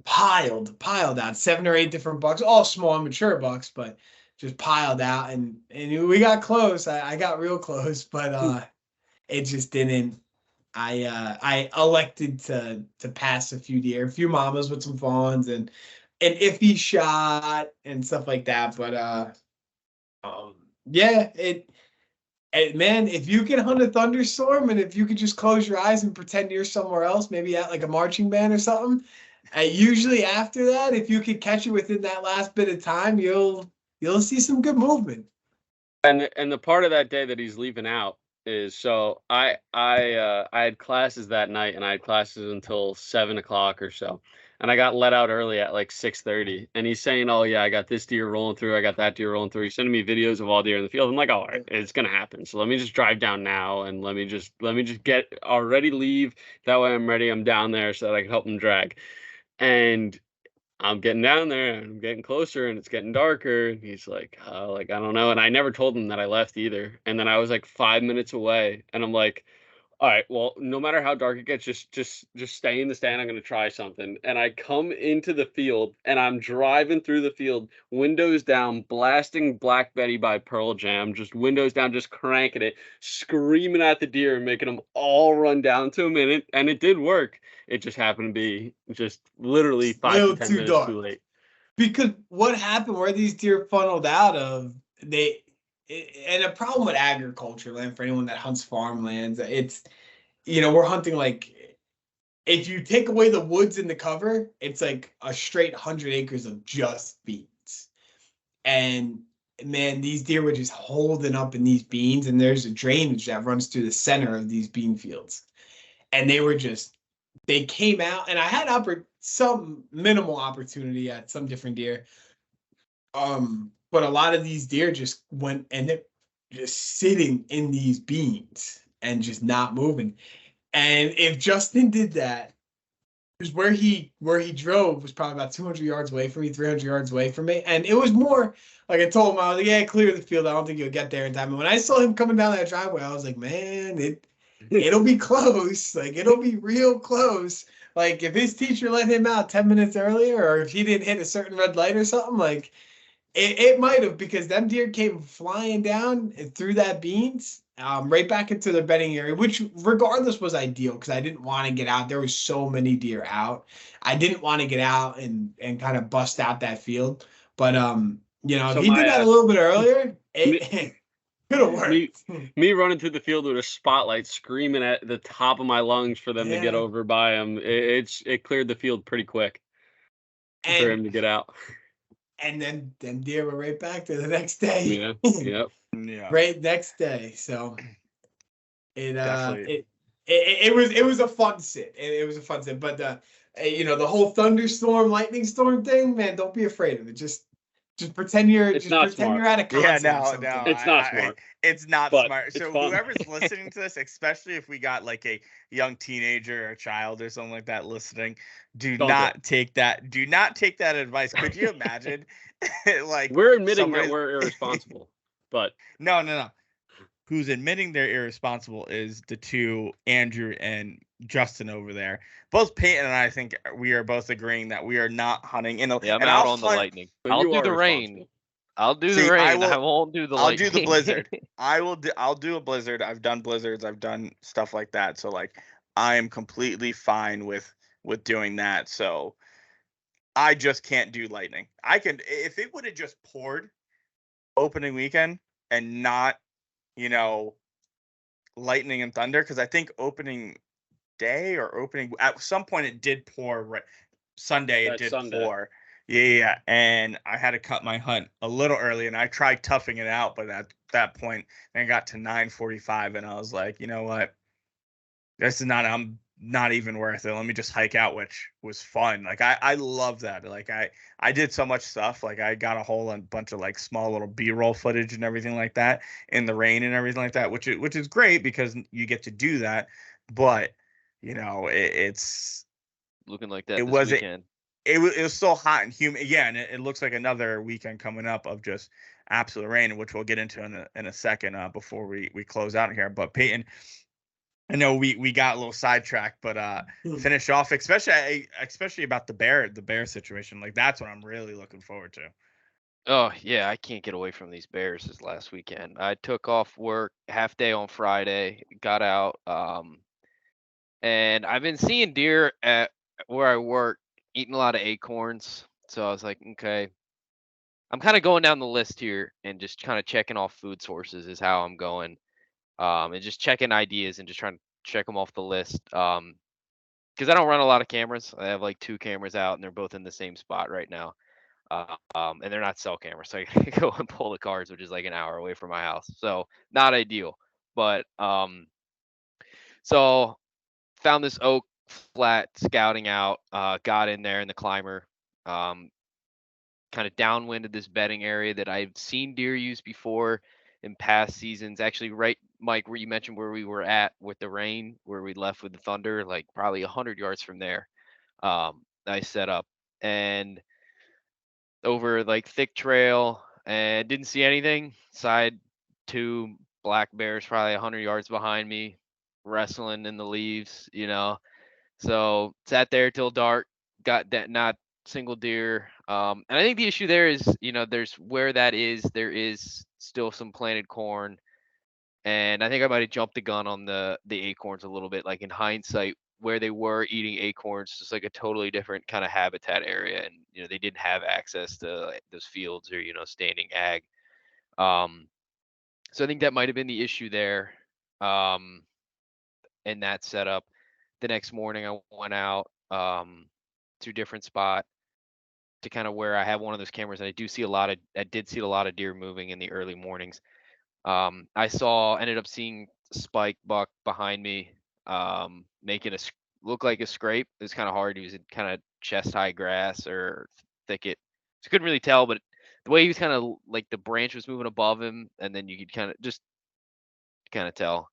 piled out. 7 or 8 different bucks, all small, immature bucks, but just piled out, and we got close. I got real close, but it just didn't. I elected to pass a few deer, a few mamas with some fawns, and an iffy shot and stuff like that. But yeah, And man, if you can hunt a thunderstorm and if you could just close your eyes and pretend you're somewhere else, maybe at like a marching band or something, usually after that, if you could catch it within that last bit of time, you'll see some good movement. And the part of that day that he's leaving out is, so I had classes that night, and I had classes until 7 o'clock or so, and I got let out early at like 6:30. And he's saying, "Oh yeah, I got this deer rolling through, I got that deer rolling through." He's sending me videos of all deer in the field. I'm like, "All right, it's gonna happen. So let me just drive down now, and let me just get already leave. That way I'm ready. I'm down there so that I can help him drag." And I'm getting down there and I'm getting closer and it's getting darker. And he's like, I don't know. And I never told him that I left either. And then I was like 5 minutes away and I'm like, all right, well, no matter how dark it gets, just stay in the stand. I'm going to try something. And I come into the field and I'm driving through the field, windows down, blasting Black Betty by Pearl Jam, just windows down, just cranking it, screaming at the deer and making them all run down to him. And it did work. It just happened to be just literally 5 to 10 minutes dark. too late. Because what happened, where these deer funneled out of, and a problem with agriculture land for anyone that hunts farmlands, it's, we're hunting like, if you take away the woods and the cover, it's like a straight 100 acres of just beans. And man, these deer were just holding up in these beans, and there's a drainage that runs through the center of these bean fields. And they came out, and I had some minimal opportunity at some different deer. But a lot of these deer just went and they're just sitting in these beans and just not moving. And if Justin did that, because where he drove was probably about 200 yards away from me, 300 yards away from me. And it was more like, I told him, I was like, yeah, clear the field. I don't think you'll get there in time. And when I saw him coming down that driveway, I was like, man, it'll be close. Like, it'll be real close. Like, if his teacher let him out 10 minutes earlier, or if he didn't hit a certain red light or something, like, it might have, because them deer came flying down through that beans, right back into the bedding area, which regardless was ideal, because I didn't want to get out. There was so many deer out. I didn't want to get out and kind of bust out that field. But, so if he did that a little bit earlier, it could have worked. Me running through the field with a spotlight, screaming at the top of my lungs for them to get over by him. It cleared the field pretty quick for him to get out. And then them deer were right back there the next day. Yeah. Right next day. So it was a fun sit. It was a fun sit. But the whole thunderstorm, lightning storm thing, man, don't be afraid of it. Just pretend you're you're at a concert. No. It's not smart. It's not smart. So whoever's listening to this, especially if we got like a young teenager or a child or something like that listening, do not take that advice. Could you imagine? Like, we're admitting that we're irresponsible, but no. Who's admitting they're irresponsible is the two, Andrew and Justin over there. Both Peyton and I think we are both agreeing that we are not hunting. I'm out on the lightning. I'll do the rain. I'll do the rain. I won't do the lightning. I'll do the blizzard. I'll do a blizzard. I've done blizzards. I've done stuff like that. So like, I am completely fine with doing that. So I just can't do lightning. I can, if it would have just poured opening weekend and not, lightning and thunder, because I think opening day or opening at some point it did pour. Right, Sunday it did pour. Yeah, and I had to cut my hunt a little early, and I tried toughing it out, but at that point, I got to 9:45, and I was like, you know what, this is not even worth it. Let me just hike out, which was fun. Like I love that. Like I did so much stuff. Like I got a whole bunch of like small little B-roll footage and everything like that in the rain and everything like that, which is great because you get to do that. But it's looking like that. It weekend. It was so hot and humid. Yeah, and it looks like another weekend coming up of just absolute rain, which we'll get into in a second before we close out here. But Peyton, I know we got a little sidetracked, but finish off, especially about the bear situation. Like that's what I'm really looking forward to. Oh yeah, I can't get away from these bears this last weekend. I took off work half day on Friday, got out, and I've been seeing deer at where I work eating a lot of acorns. So I was like, okay, I'm kind of going down the list here and just kind of checking off food sources is how I'm going. and just checking ideas and just trying to check them off the list. Because I don't run a lot of cameras. I have like 2 cameras out, and they're both in the same spot right now. And they're not cell cameras, so I gotta go and pull the cards, which is like an hour away from my house. So not ideal. But so found this oak flat scouting out, got in there in the climber, kind of downwind of this bedding area that I've seen deer use before in past seasons. Actually, right, Mike, where you mentioned where we were at with the rain, where we left with the thunder, like probably 100 yards from there. I set up and over like thick trail and didn't see anything. Side 2 black bears probably 100 yards behind me, wrestling in the leaves, So sat there till dark, got that not single deer. And I think the issue there is, there's where that is, there is still some planted corn. And I think I might have jumped the gun on the acorns a little bit. Like in hindsight, where they were eating acorns, just like a totally different kind of habitat area, and they didn't have access to like, those fields or standing ag. So I think that might have been the issue there. In that setup, the next morning I went out to a different spot to kind of where I have one of those cameras, and I did see a lot of deer moving in the early mornings. Ended up seeing spike buck behind me, making look like a scrape. It was kind of hard. He was in kind of chest high grass or thicket. So couldn't really tell, but the way he was kind of like the branch was moving above him, and then you could kind of tell.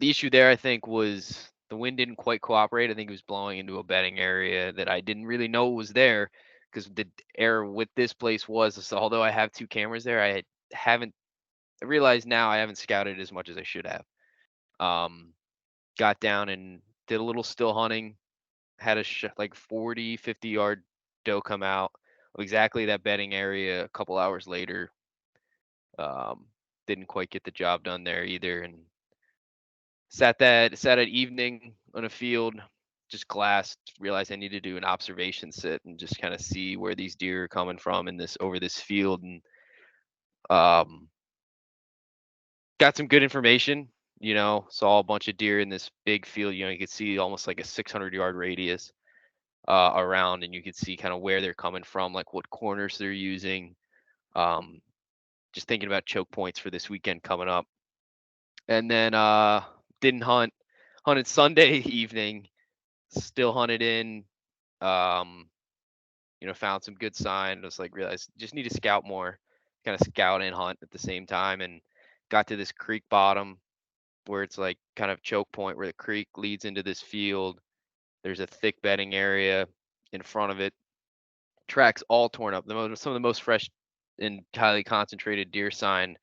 The issue there, I think, was the wind didn't quite cooperate. I think it was blowing into a bedding area that I didn't really know was there, because the error with this place was, so although I have 2 cameras there, I realize now I haven't scouted as much as I should have. Got down and did a little still hunting, had like 40, 50 yard doe come out of exactly that bedding area a couple hours later. Didn't quite get the job done there either, and sat at evening on a field, just glassed, realized I needed to do an observation sit and just kind of see where these deer are coming from over this field, and got some good information. Saw a bunch of deer in this big field. You could see almost like a 600-yard radius around, and you could see kind of where they're coming from, like what corners they're using. Just thinking about choke points for this weekend coming up. And then didn't hunted Sunday evening, still hunted in, found some good sign. Just like realized just need to scout more, kind of scout and hunt at the same time, and got to this creek bottom where it's like kind of choke point where the creek leads into this field. There's a thick bedding area in front of it. Tracks all torn up. Some of the most fresh and highly concentrated deer sign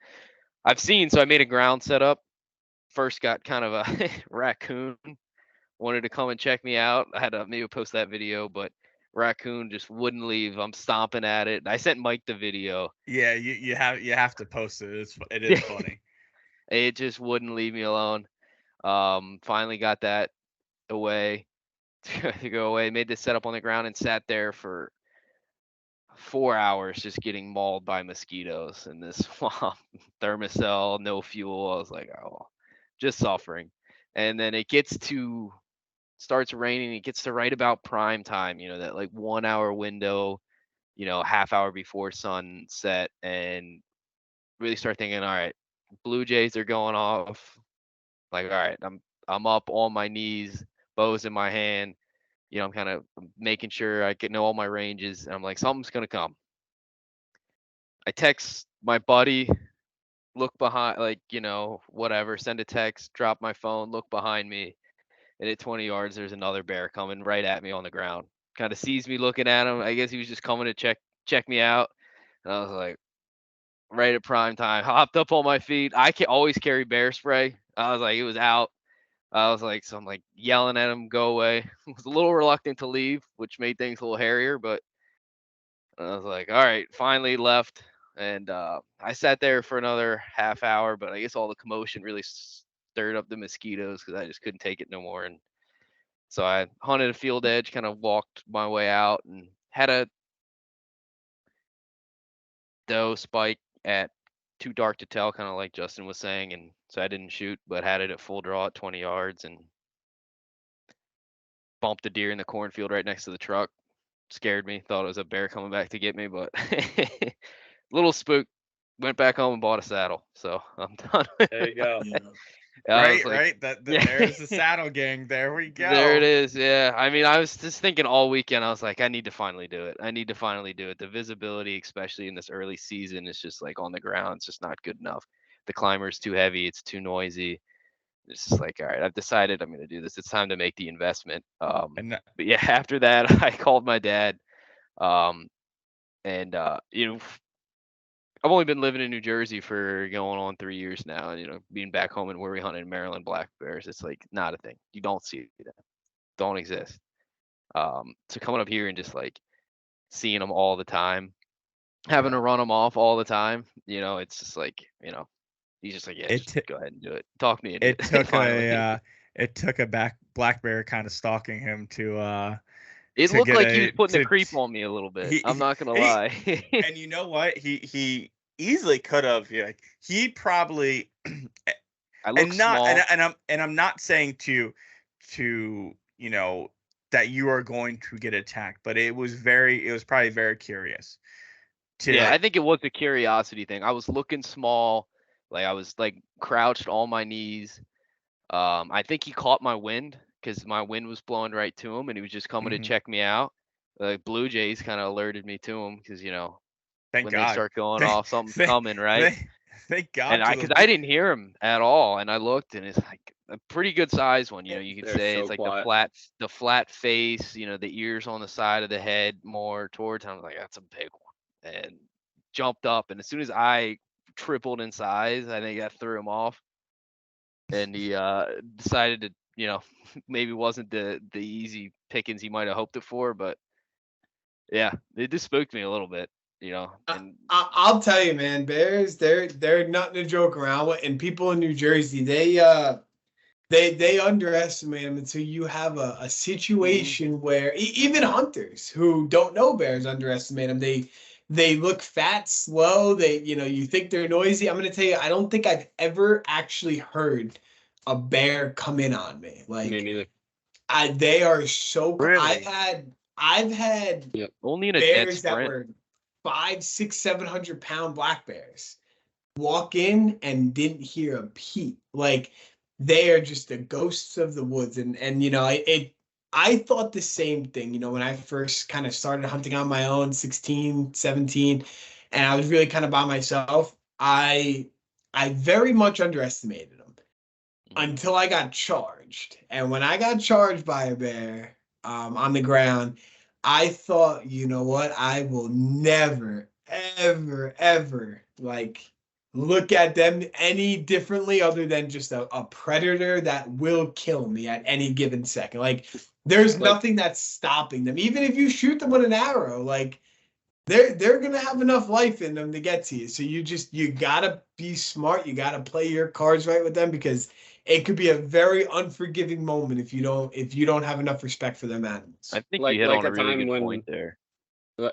I've seen. So I made a ground setup. First got kind of a raccoon wanted to come and check me out. I had to maybe post that video, but raccoon just wouldn't leave. I'm stomping at it. I sent Mike the video. Yeah, you have to post it. It is funny. It just wouldn't leave me alone. Finally got that away to go away. Made this setup on the ground and sat there for 4 hours just getting mauled by mosquitoes in this swamp. Thermocell, no fuel. I was like, oh, just suffering. And then it starts raining. It gets to right about prime time, that like 1 hour window, half hour before sunset, and really start thinking, all right, blue jays are going off. Like, all right, I'm up on my knees, bows in my hand. I'm kind of making sure I can know all my ranges. And I'm like, something's going to come. I text my buddy, look behind, like, whatever, send a text, drop my phone, look behind me. And at 20 yards, there's another bear coming right at me on the ground. Kind of sees me looking at him. I guess he was just coming to check me out. And I was like, right at prime time, hopped up on my feet. I can always carry bear spray. I was like, it was out. I was like, so I'm like yelling at him, go away. I was a little reluctant to leave, which made things a little hairier, but I was like, all right, finally left. And I sat there for another half hour, but I guess all the commotion really stirred up the mosquitoes because I just couldn't take it no more. And so I hunted a field edge, kind of walked my way out, and had a doe spike at too dark to tell, kind of like Justin was saying, and so I didn't shoot, but had it at full draw at 20 yards and bumped a deer in the cornfield right next to the truck. Scared me. Thought it was a bear coming back to get me, but little spook. Went back home and bought a saddle. So I'm done. There you go. Right. There's the saddle gang. There we go. There it is. Yeah. I mean, I was just thinking all weekend. I was like, I need to finally do it. The visibility, especially in this early season, is just like on the ground. It's just not good enough. The climber's too heavy. It's too noisy. It's just like, all right, I've decided I'm going to do this. It's time to make the investment. But yeah, after that, I called my dad. I've only been living in New Jersey for going on 3 years now, and being back home and where we hunt in Maryland black bears, it's like not a thing. You don't see them, don't exist. So coming up here and just like seeing them all the time, having to run them off all the time, it's just like he's just like, yeah, just go ahead and do it. Talk me into it. It took a black bear kind of stalking him to. It looked like he was putting the creep on me a little bit. I'm not gonna lie. And you know what? He easily could have. He probably. I look small. And I'm not saying to that you are going to get attacked, but it was probably very curious. Yeah, I think it was a curiosity thing. I was looking small, like I was like crouched on my knees. I think he caught my wind, because my wind was blowing right to him, and he was just coming to check me out. Like Blue Jays kind of alerted me to him, because Thank when God. they start going off, something's coming, right? Thank God. And because I didn't hear him at all, and I looked, and it's like a pretty good size one. You could say it's like quiet. the flat face, the ears on the side of the head more towards. I was like, that's a big one, and jumped up, and as soon as I tripled in size, I think that threw him off, and he decided to. Maybe wasn't the easy pickings he might have hoped it for, but yeah, it just spooked me a little bit, And I'll tell you, man, bears, they're nothing to joke around with, and people in New Jersey, they underestimate them until you have a situation where even hunters who don't know bears underestimate them. They look fat, slow. You think they're noisy. I'm gonna tell you, I don't think I've ever actually heard a bear come in on me. Like, me neither. They are so. Really? I've had only in a bears dead that were 500, 600, 700 pound black bears walk in and didn't hear a peep. Like, they are just the ghosts of the woods. And I thought the same thing. When I first kind of started hunting on my own, 16, 17, and I was really kind of by myself. I very much underestimated them. Until I got charged. And when I got charged by a bear on the ground, I thought, you know what? I will never, ever, ever look at them any differently other than just a predator that will kill me at any given second. Like, there's nothing that's stopping them. Even if you shoot them with an arrow, they're gonna have enough life in them to get to you. So you gotta be smart. You gotta play your cards right with them, because it could be a very unforgiving moment if you don't have enough respect for them animals. I think you hit on a really good point there.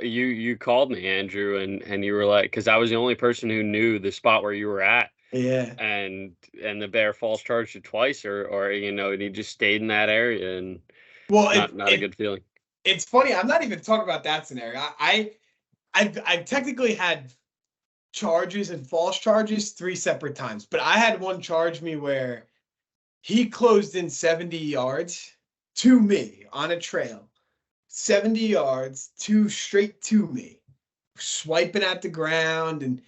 You called me, Andrew, and you were like, because I was the only person who knew the spot where you were at. Yeah. And the bear false charged you twice, or and he just stayed in that area, and not a good feeling. It's funny. I'm not even talking about that scenario. I've technically had charges and false charges 3 separate times, but I had one charge me where he closed in 70 yards to me on a trail, 70 yards straight to me, swiping at the ground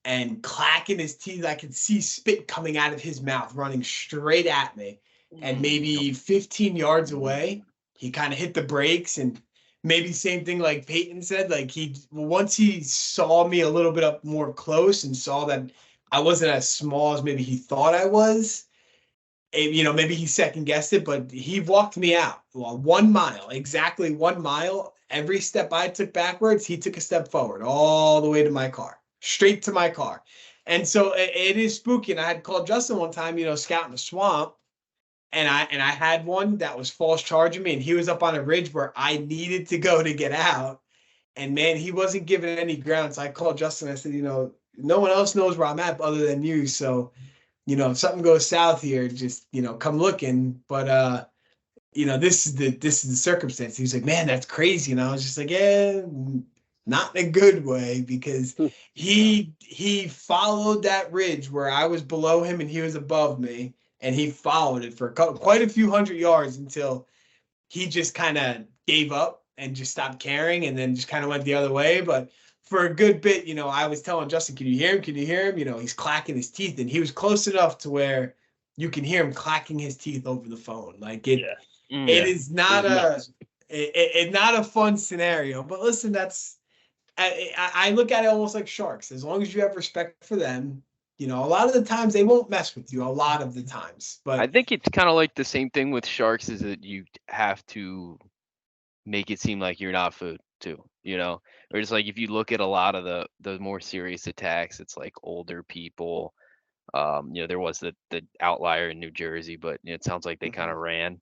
and clacking his teeth. I could see spit coming out of his mouth, running straight at me. And maybe 15 yards away, he kind of hit the brakes, and maybe same thing like Peyton said, like once he saw me a little bit up more close and saw that I wasn't as small as maybe he thought I was, maybe he second guessed it, but he walked me out. Well, 1 mile, exactly 1 mile. Every step I took backwards, he took a step forward, all the way to my car, straight to my car. And so it is spooky. And I had called Justin one time, scouting the swamp. And I had one that was false charging me, and he was up on a ridge where I needed to go to get out. And man, he wasn't giving any ground. So I called Justin. I said, no one else knows where I'm at other than you. So, if something goes south here, just, come looking. But, this is the circumstance. He was like, man, that's crazy. And I was just like, yeah, not in a good way, because he followed that ridge where I was below him and he was above me. And he followed it for quite a few hundred yards until he just kind of gave up and just stopped caring, and then just kind of went the other way. But for a good bit, I was telling Justin, can you hear him? Can you hear him? He's clacking his teeth, and he was close enough to where you can hear him clacking his teeth over the phone. Like it is not it's not a fun scenario. But listen, I look at it almost like sharks. As long as you have respect for them, a lot of the times they won't mess with you. A lot of the times, but I think it's kind of like the same thing with sharks, is that you have to make it seem like you're not food too, or just like if you look at a lot of the more serious attacks, it's like older people. There was the outlier in New Jersey, but it sounds like they kind of ran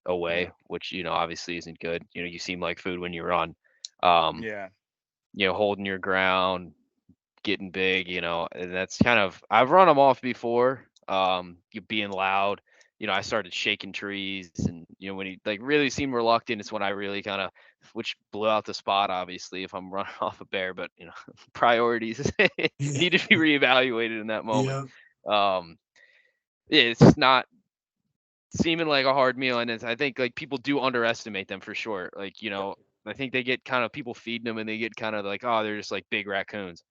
away, which obviously isn't good. You seem like food when you run. Holding your ground, getting big, and that's kind of, I've run them off before. You being loud, I started shaking trees, and when he like really seemed reluctant, it's when I really kind of, which blew out the spot, obviously, if I'm running off a bear. But priorities need to be reevaluated in that moment. It's not seeming like a hard meal, and I think like people do underestimate them for sure. Like I think they get kind of, people feeding them and they get kind of like, oh, they're just like big raccoons.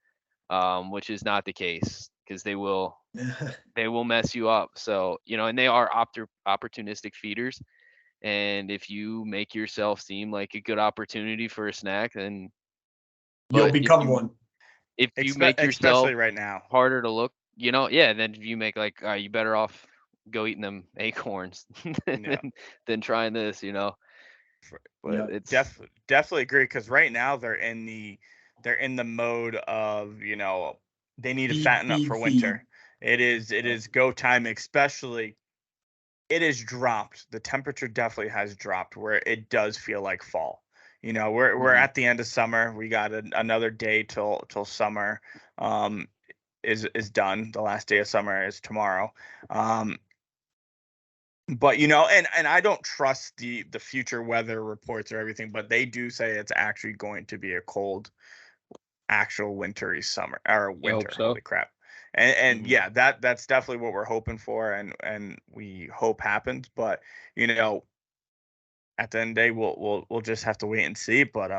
Which is not the case, because they will mess you up. So, and they are opportunistic feeders. And if you make yourself seem like a good opportunity for a snack, then you'll become one. If you make yourself, especially right now, harder to look, then you make like, you better off go eating them acorns than trying this, But it's definitely agree, because right now they're in the mode of, they need to fatten up for winter. It is go time, especially. It has dropped. The temperature definitely has dropped where it does feel like fall. We're at the end of summer. We got another day till summer is done. The last day of summer is tomorrow. But and I don't trust the future weather reports or everything, but they do say it's actually going to be a cold, actual wintry summer, or winter. So. Holy crap. And yeah, that's definitely what we're hoping for, and we hope happens. But at the end of the day, we'll just have to wait and see. But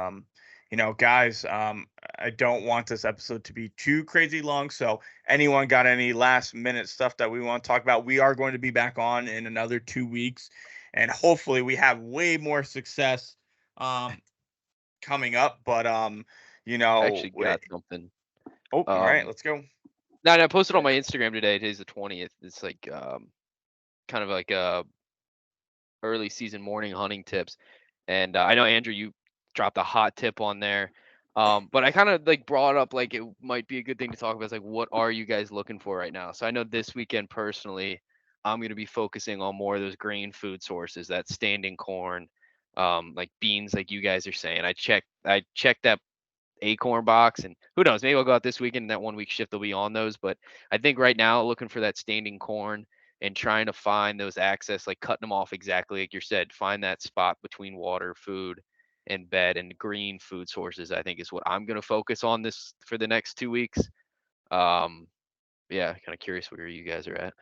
guys, I don't want this episode to be too crazy long. So anyone got any last minute stuff that we want to talk about? We are going to be back on in another 2 weeks, and hopefully we have way more success coming up. But I actually got something. Oh, all right, let's go. No, I posted on my Instagram today. Today's the 20th. It's like kind of like early season morning hunting tips. And I know, Andrew, you dropped a hot tip on there. But I kind of like brought up like it might be a good thing to talk about. It's like, what are you guys looking for right now? So I know this weekend personally, I'm going to be focusing on more of those grain food sources, that standing corn, like beans, like you guys are saying. I checked that acorn box, and who knows, maybe I'll go out this weekend and that 1 week shift will be on those. But I think right now, looking for that standing corn and trying to find those access, like cutting them off exactly like you said, find that spot between water, food, and bed, and green food sources, I think is what I'm going to focus on this for the next 2 weeks. Kind of curious where you guys are at.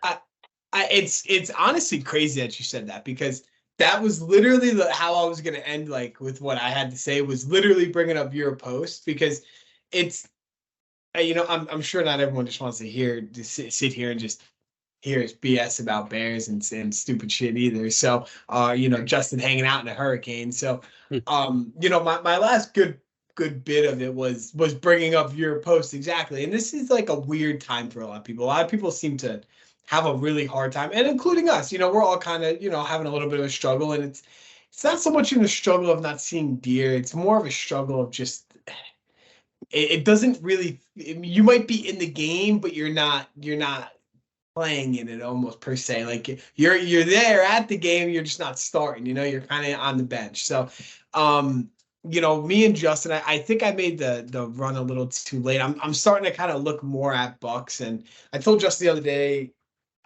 It's honestly crazy that you said that, because that was literally how I was going to end, like, with what I had to say, was literally bringing up your post, because it's, I'm sure not everyone just wants to sit here and just hear us BS about bears and stupid shit either. So, Justin hanging out in a hurricane. So, my last good bit of it was bringing up your post exactly. And this is like a weird time for a lot of people. A lot of people seem to have a really hard time, and including us. We're all kind of, having a little bit of a struggle, and it's not so much in the struggle of not seeing deer. It's more of a struggle of just, it doesn't really, you might be in the game, but you're not playing in it almost per se. Like you're there at the game, you're just not starting, you're kind of on the bench. So me and Justin, I think I made the run a little too late. I'm starting to kind of look more at bucks, and I told Justin the other day,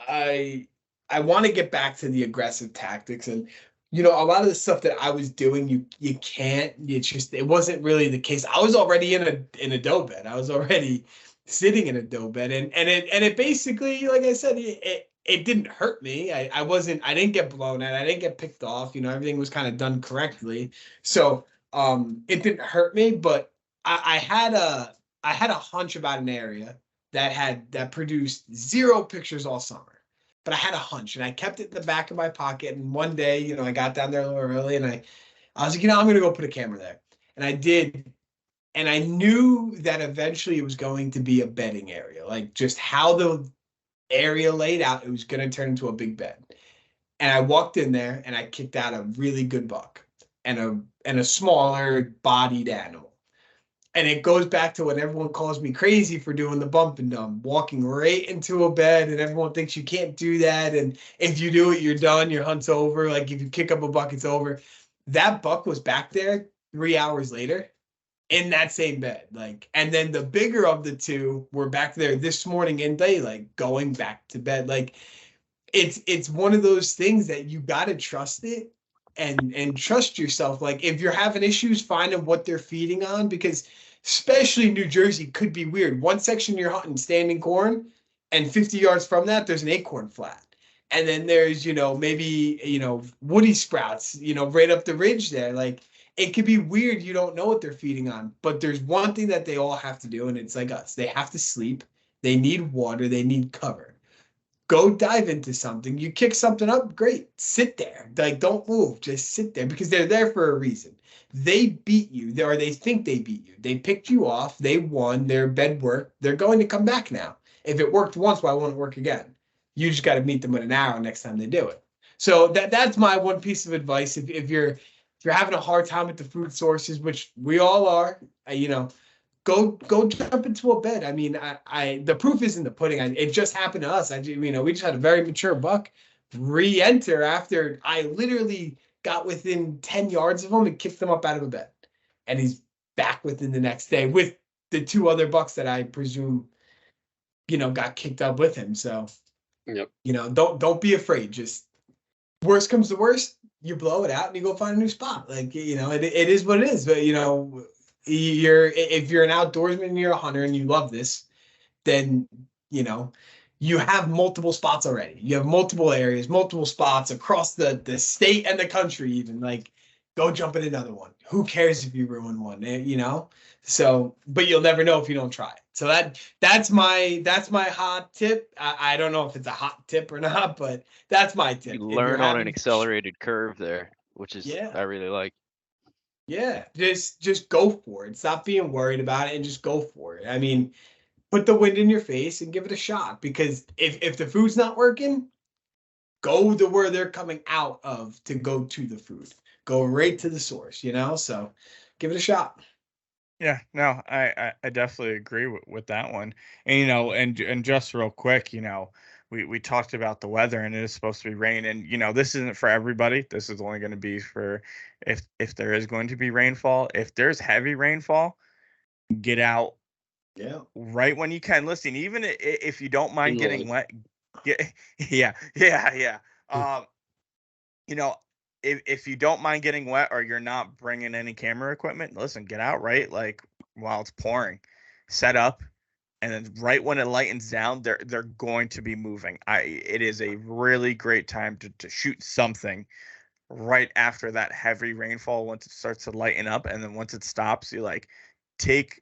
I want to get back to the aggressive tactics, and a lot of the stuff that I was doing, you can't. It wasn't really the case. I was already in a doe bed. I was already sitting in a doe bed, and it basically, like I said, it didn't hurt me. I didn't get blown at. I didn't get picked off. Everything was kind of done correctly. So it didn't hurt me, but I had a hunch about an area that produced 0 pictures all summer. But I had a hunch, and I kept it in the back of my pocket. And one day, I got down there a little early, and I was like, I'm gonna go put a camera there. And I did. And I knew that eventually it was going to be a bedding area, like just how the area laid out, it was going to turn into a big bed. And I walked in there and I kicked out a really good buck and a smaller bodied animal. And it goes back to when everyone calls me crazy for doing the bump and dump, walking right into a bed, and everyone thinks you can't do that. And if you do it, you're done. Your hunt's over. Like if you kick up a buck, it's over. That buck was back there 3 hours later in that same bed. And then the bigger of the two were back there this morning in daylight, going back to bed. It's one of those things that you got to trust it and trust yourself. Like if you're having issues finding what they're feeding on, because especially New Jersey could be weird. One section you're hunting standing corn, and 50 yards from that, there's an acorn flat. And then there's, maybe, woody sprouts, right up the ridge there. It could be weird. You don't know what they're feeding on, but there's one thing that they all have to do, and it's like us. They have to sleep. They need water. They need cover. Go dive into something. You kick something up, great. Sit there. Don't move. Just sit there, because they're there for a reason. They beat you, or they think they beat you. They picked you off. They won. Their bed worked. They're going to come back now. If it worked once, why won't it work again? You just got to meet them with an arrow next time they do it. So that's my one piece of advice. If you're having a hard time with the food sources, which we all are, go jump into a bed. I mean, the proof is in the pudding. It just happened to us. We just had a very mature buck re-enter after I literally got within 10 yards of him and kicked him up out of a bed. And he's back within the next day with the 2 other bucks that I presume, got kicked up with him. So, yep. Don't be afraid. Just worst comes to worst, you blow it out and you go find a new spot. It is what it is. But, if you're an outdoorsman and you're a hunter and you love this, then, you have multiple spots already. You have multiple areas, multiple spots across the state and the country even. Go jump in another one. Who cares if you ruin one, So, but you'll never know if you don't try it. So that's my hot tip. I don't know if it's a hot tip or not, but that's my tip. You learn on an accelerated curve there, which is I really like. Yeah, just go for it. Stop being worried about it and just go for it. I mean, put the wind in your face and give it a shot, because if the food's not working, go to where they're coming out of to go to the food. Go right to the source, So give it a shot. Yeah, no, I definitely agree with that one. And and just real quick, we talked about the weather, and it is supposed to be rain, and this isn't for everybody. This is only going to be for if there is going to be rainfall. If there's heavy rainfall, get out right when you can. Listen, even if you don't mind getting wet, yeah. If you don't mind getting wet, or you're not bringing any camera equipment, listen, get out right while it's pouring, set up, and then right when it lightens down, they're going to be moving. It is a really great time to shoot something right after that heavy rainfall, once it starts to lighten up, and then once it stops, you take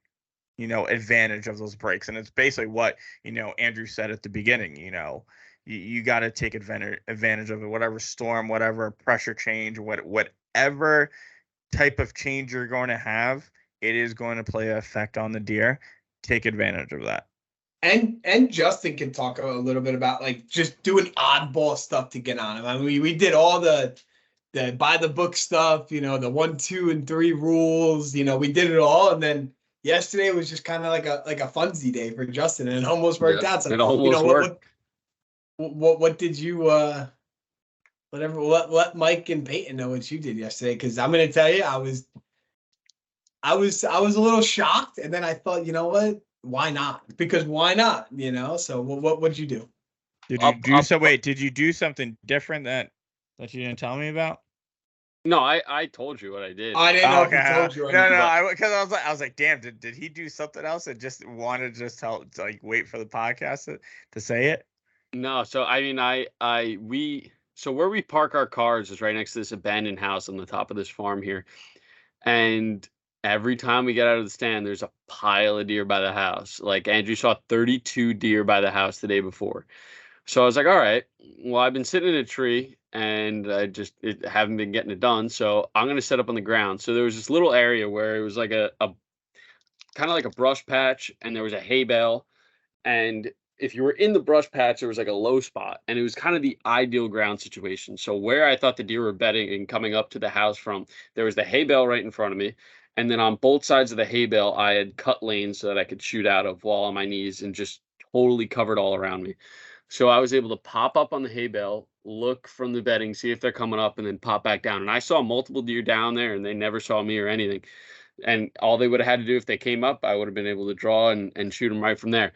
advantage of those breaks. And it's basically what Andrew said at the beginning. You got to take advantage of it, whatever storm, whatever pressure change, whatever type of change you're going to have, it is going to play an effect on the deer. Take advantage of that. And Justin can talk a little bit about just doing oddball stuff to get on him. I mean, we did all the by the book stuff, the 1, 2, and 3 rules. We did it all, and then yesterday was just kind of like a funsy day for Justin, and it almost worked out. So it almost worked. What did you let Mike and Peyton know what you did yesterday? Because I'm going to tell you, I was a little shocked, and then I thought, you know what? Why not? Because why not? You know. So what'd you do? Did you do so? Wait, did you do something different that you didn't tell me about? No, I told you what I did. I didn't know if he told you. No. Because I was like, damn, did he do something else and just wanted to just wait for the podcast to say it? No, so I mean, so where we park our cars is right next to this abandoned house on the top of this farm here, and every time we get out of the stand, there's a pile of deer by the house. Like Andrew saw 32 deer by the house the day before. So I was like, all right, well, I've been sitting in a tree and I just haven't been getting it done. So I'm going to set up on the ground. So there was this little area where it was like a kind of like a brush patch, and there was a hay bale. And if you were in the brush patch, there was like a low spot, and it was kind of the ideal ground situation. So where I thought the deer were bedding and coming up to the house from, there was the hay bale right in front of me. And then on both sides of the hay bale, I had cut lanes so that I could shoot out of while on my knees and just totally covered all around me. So I was able to pop up on the hay bale, look from the bedding, see if they're coming up, and then pop back down. And I saw multiple deer down there, and they never saw me or anything. And all they would have had to do if they came up, I would have been able to draw and shoot them right from there.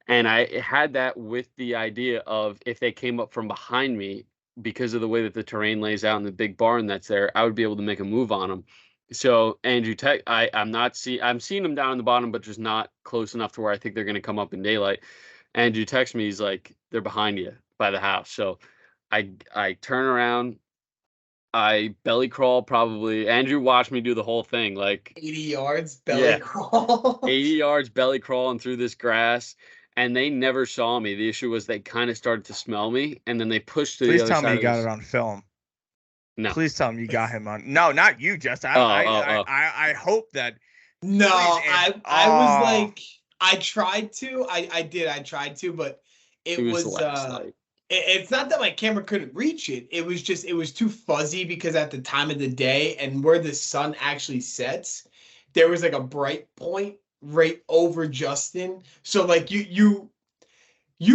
And I had that with the idea of if they came up from behind me, because of the way that the terrain lays out in the big barn that's there, I would be able to make a move on them. So Andrew, I'm seeing them down in the bottom, but just not close enough to where I think they're going to come up in daylight. Andrew texts me, he's like, they're behind you by the house. So I turn around, I belly crawl probably. Andrew watched me do the whole thing, like 80 yards belly crawl. 80 yards belly crawling through this grass. And they never saw me. The issue was they kind of started to smell me, and then they pushed to the other side. Please tell me you got it on film. No. Please tell him you got him on. No, not you, Justin. I hope that. No, I was like, I tried to. I tried to, but it was it's not that my camera couldn't reach it. It was too fuzzy because at the time of the day and where the sun actually sets, there was like a bright point right over Justin. So like you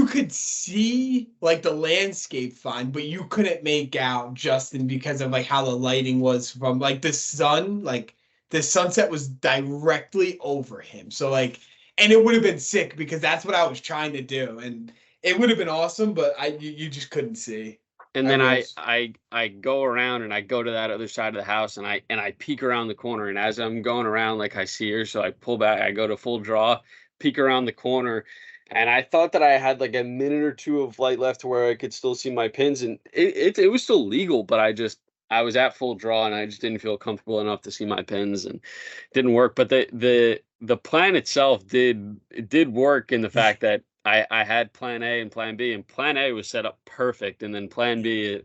could see like the landscape fine, but you couldn't make out Justin because of like how the lighting was from like the sun. Like the sunset was directly over him. So like, and it would have been sick because that's what I was trying to do, and it would have been awesome, but you just couldn't see. And then I go around and I go to that other side of the house, and I peek around the corner, and as I'm going around, like I see her, so I pull back, I go to full draw, peek around the corner, and I thought that I had like a minute or two of light left to where I could still see my pins, and it was still legal, but I was at full draw and I just didn't feel comfortable enough to see my pins, and it didn't work. But the plan itself did work in the fact that I had plan A and plan B, and plan A was set up perfect. And then plan B,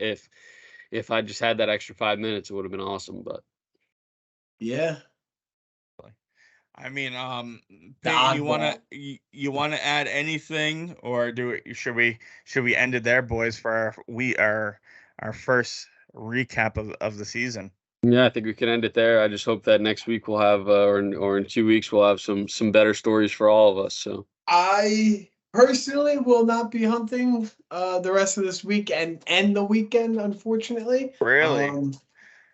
if I just had that extra 5 minutes, it would have been awesome. But yeah. I mean, Peyton, you wanna add anything, or should we end it there, boys, for our first recap of the season? Yeah, I think we can end it there. I just hope that next week we'll have, or in 2 weeks we'll have some better stories for all of us. So I personally will not be hunting the rest of this week and the weekend, unfortunately. Really?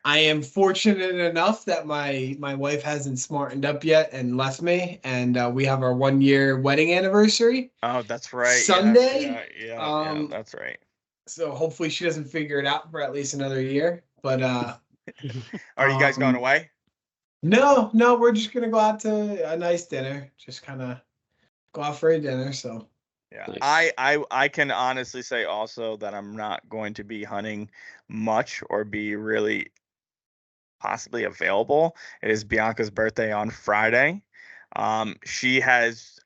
I am fortunate enough that my wife hasn't smartened up yet and left me, and we have our 1-year wedding anniversary. Oh, that's right. Sunday. Yeah, that's right. So hopefully she doesn't figure it out for at least another year. But are you guys going away? No, we're just gonna go out to a nice dinner. Just kind of go out for a dinner. So yeah, nice. I can honestly say also that I'm not going to be hunting much or be really possibly available. It is Bianca's birthday on Friday.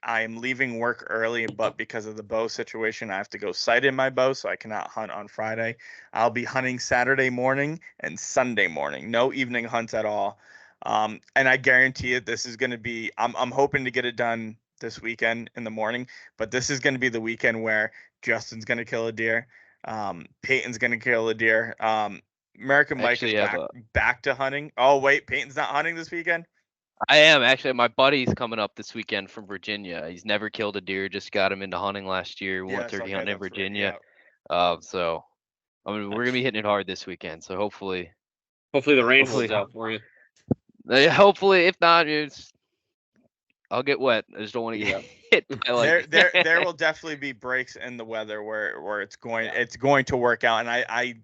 I am leaving work early, but because of the bow situation, I have to go sight in my bow, so I cannot hunt on Friday. I'll be hunting Saturday morning and Sunday morning. No evening hunts at all. And I guarantee it, this is going to be, I'm hoping to get it done this weekend in the morning, but this is going to be the weekend where Justin's going to kill a deer. Peyton's going to kill a deer. American Mike is back to hunting. Oh, wait, Peyton's not hunting this weekend? I am. Actually, my buddy's coming up this weekend from Virginia. He's never killed a deer, just got him into hunting last year, 130 hunting in Virginia. Right, so I mean, we're going to be hitting it hard this weekend. So hopefully the rain holds out for you. Hopefully, if not, I'll get wet. I just don't want to get hit. There will definitely be breaks in the weather where it's going to work out. And I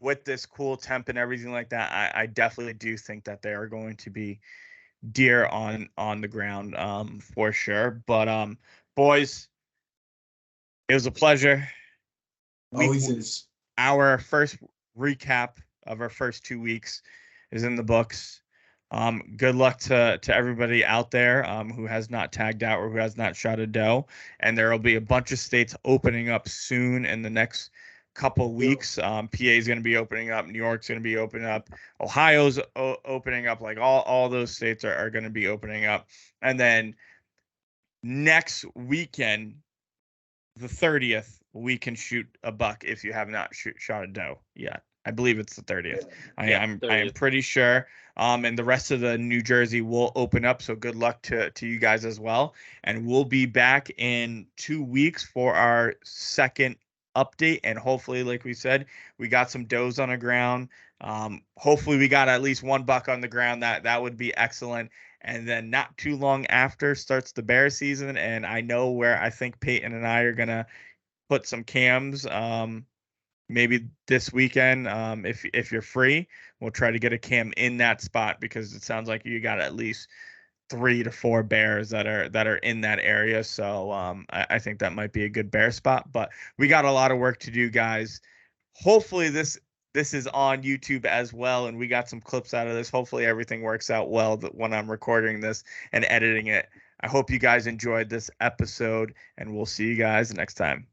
with this cool temp and everything like that, I definitely do think that there are going to be deer on the ground for sure. But boys, it was a pleasure. Always is. Our first recap of our first 2 weeks is in the books. Good luck to everybody out there who has not tagged out or who has not shot a doe. And there will be a bunch of states opening up soon in the next couple weeks. PA is going to be opening up. New York's going to be opening up. Ohio's opening up. Like all those states are going to be opening up. And then next weekend, the 30th, we can shoot a buck if you have not shot a doe yet. I believe it's the 30th. I am pretty sure. And the rest of the New Jersey will open up. So good luck to you guys as well. And we'll be back in 2 weeks for our second update. And hopefully, like we said, we got some does on the ground. Hopefully we got at least one buck on the ground. That would be excellent. And then not too long after starts the bear season. And I know where I think Peyton and I are going to put some cams. Maybe this weekend, if you're free, we'll try to get a cam in that spot because it sounds like you got at least 3 to 4 bears that are in that area. So I think that might be a good bear spot. But we got a lot of work to do, guys. Hopefully this is on YouTube as well, and we got some clips out of this. Hopefully everything works out well when I'm recording this and editing it. I hope you guys enjoyed this episode, and we'll see you guys next time.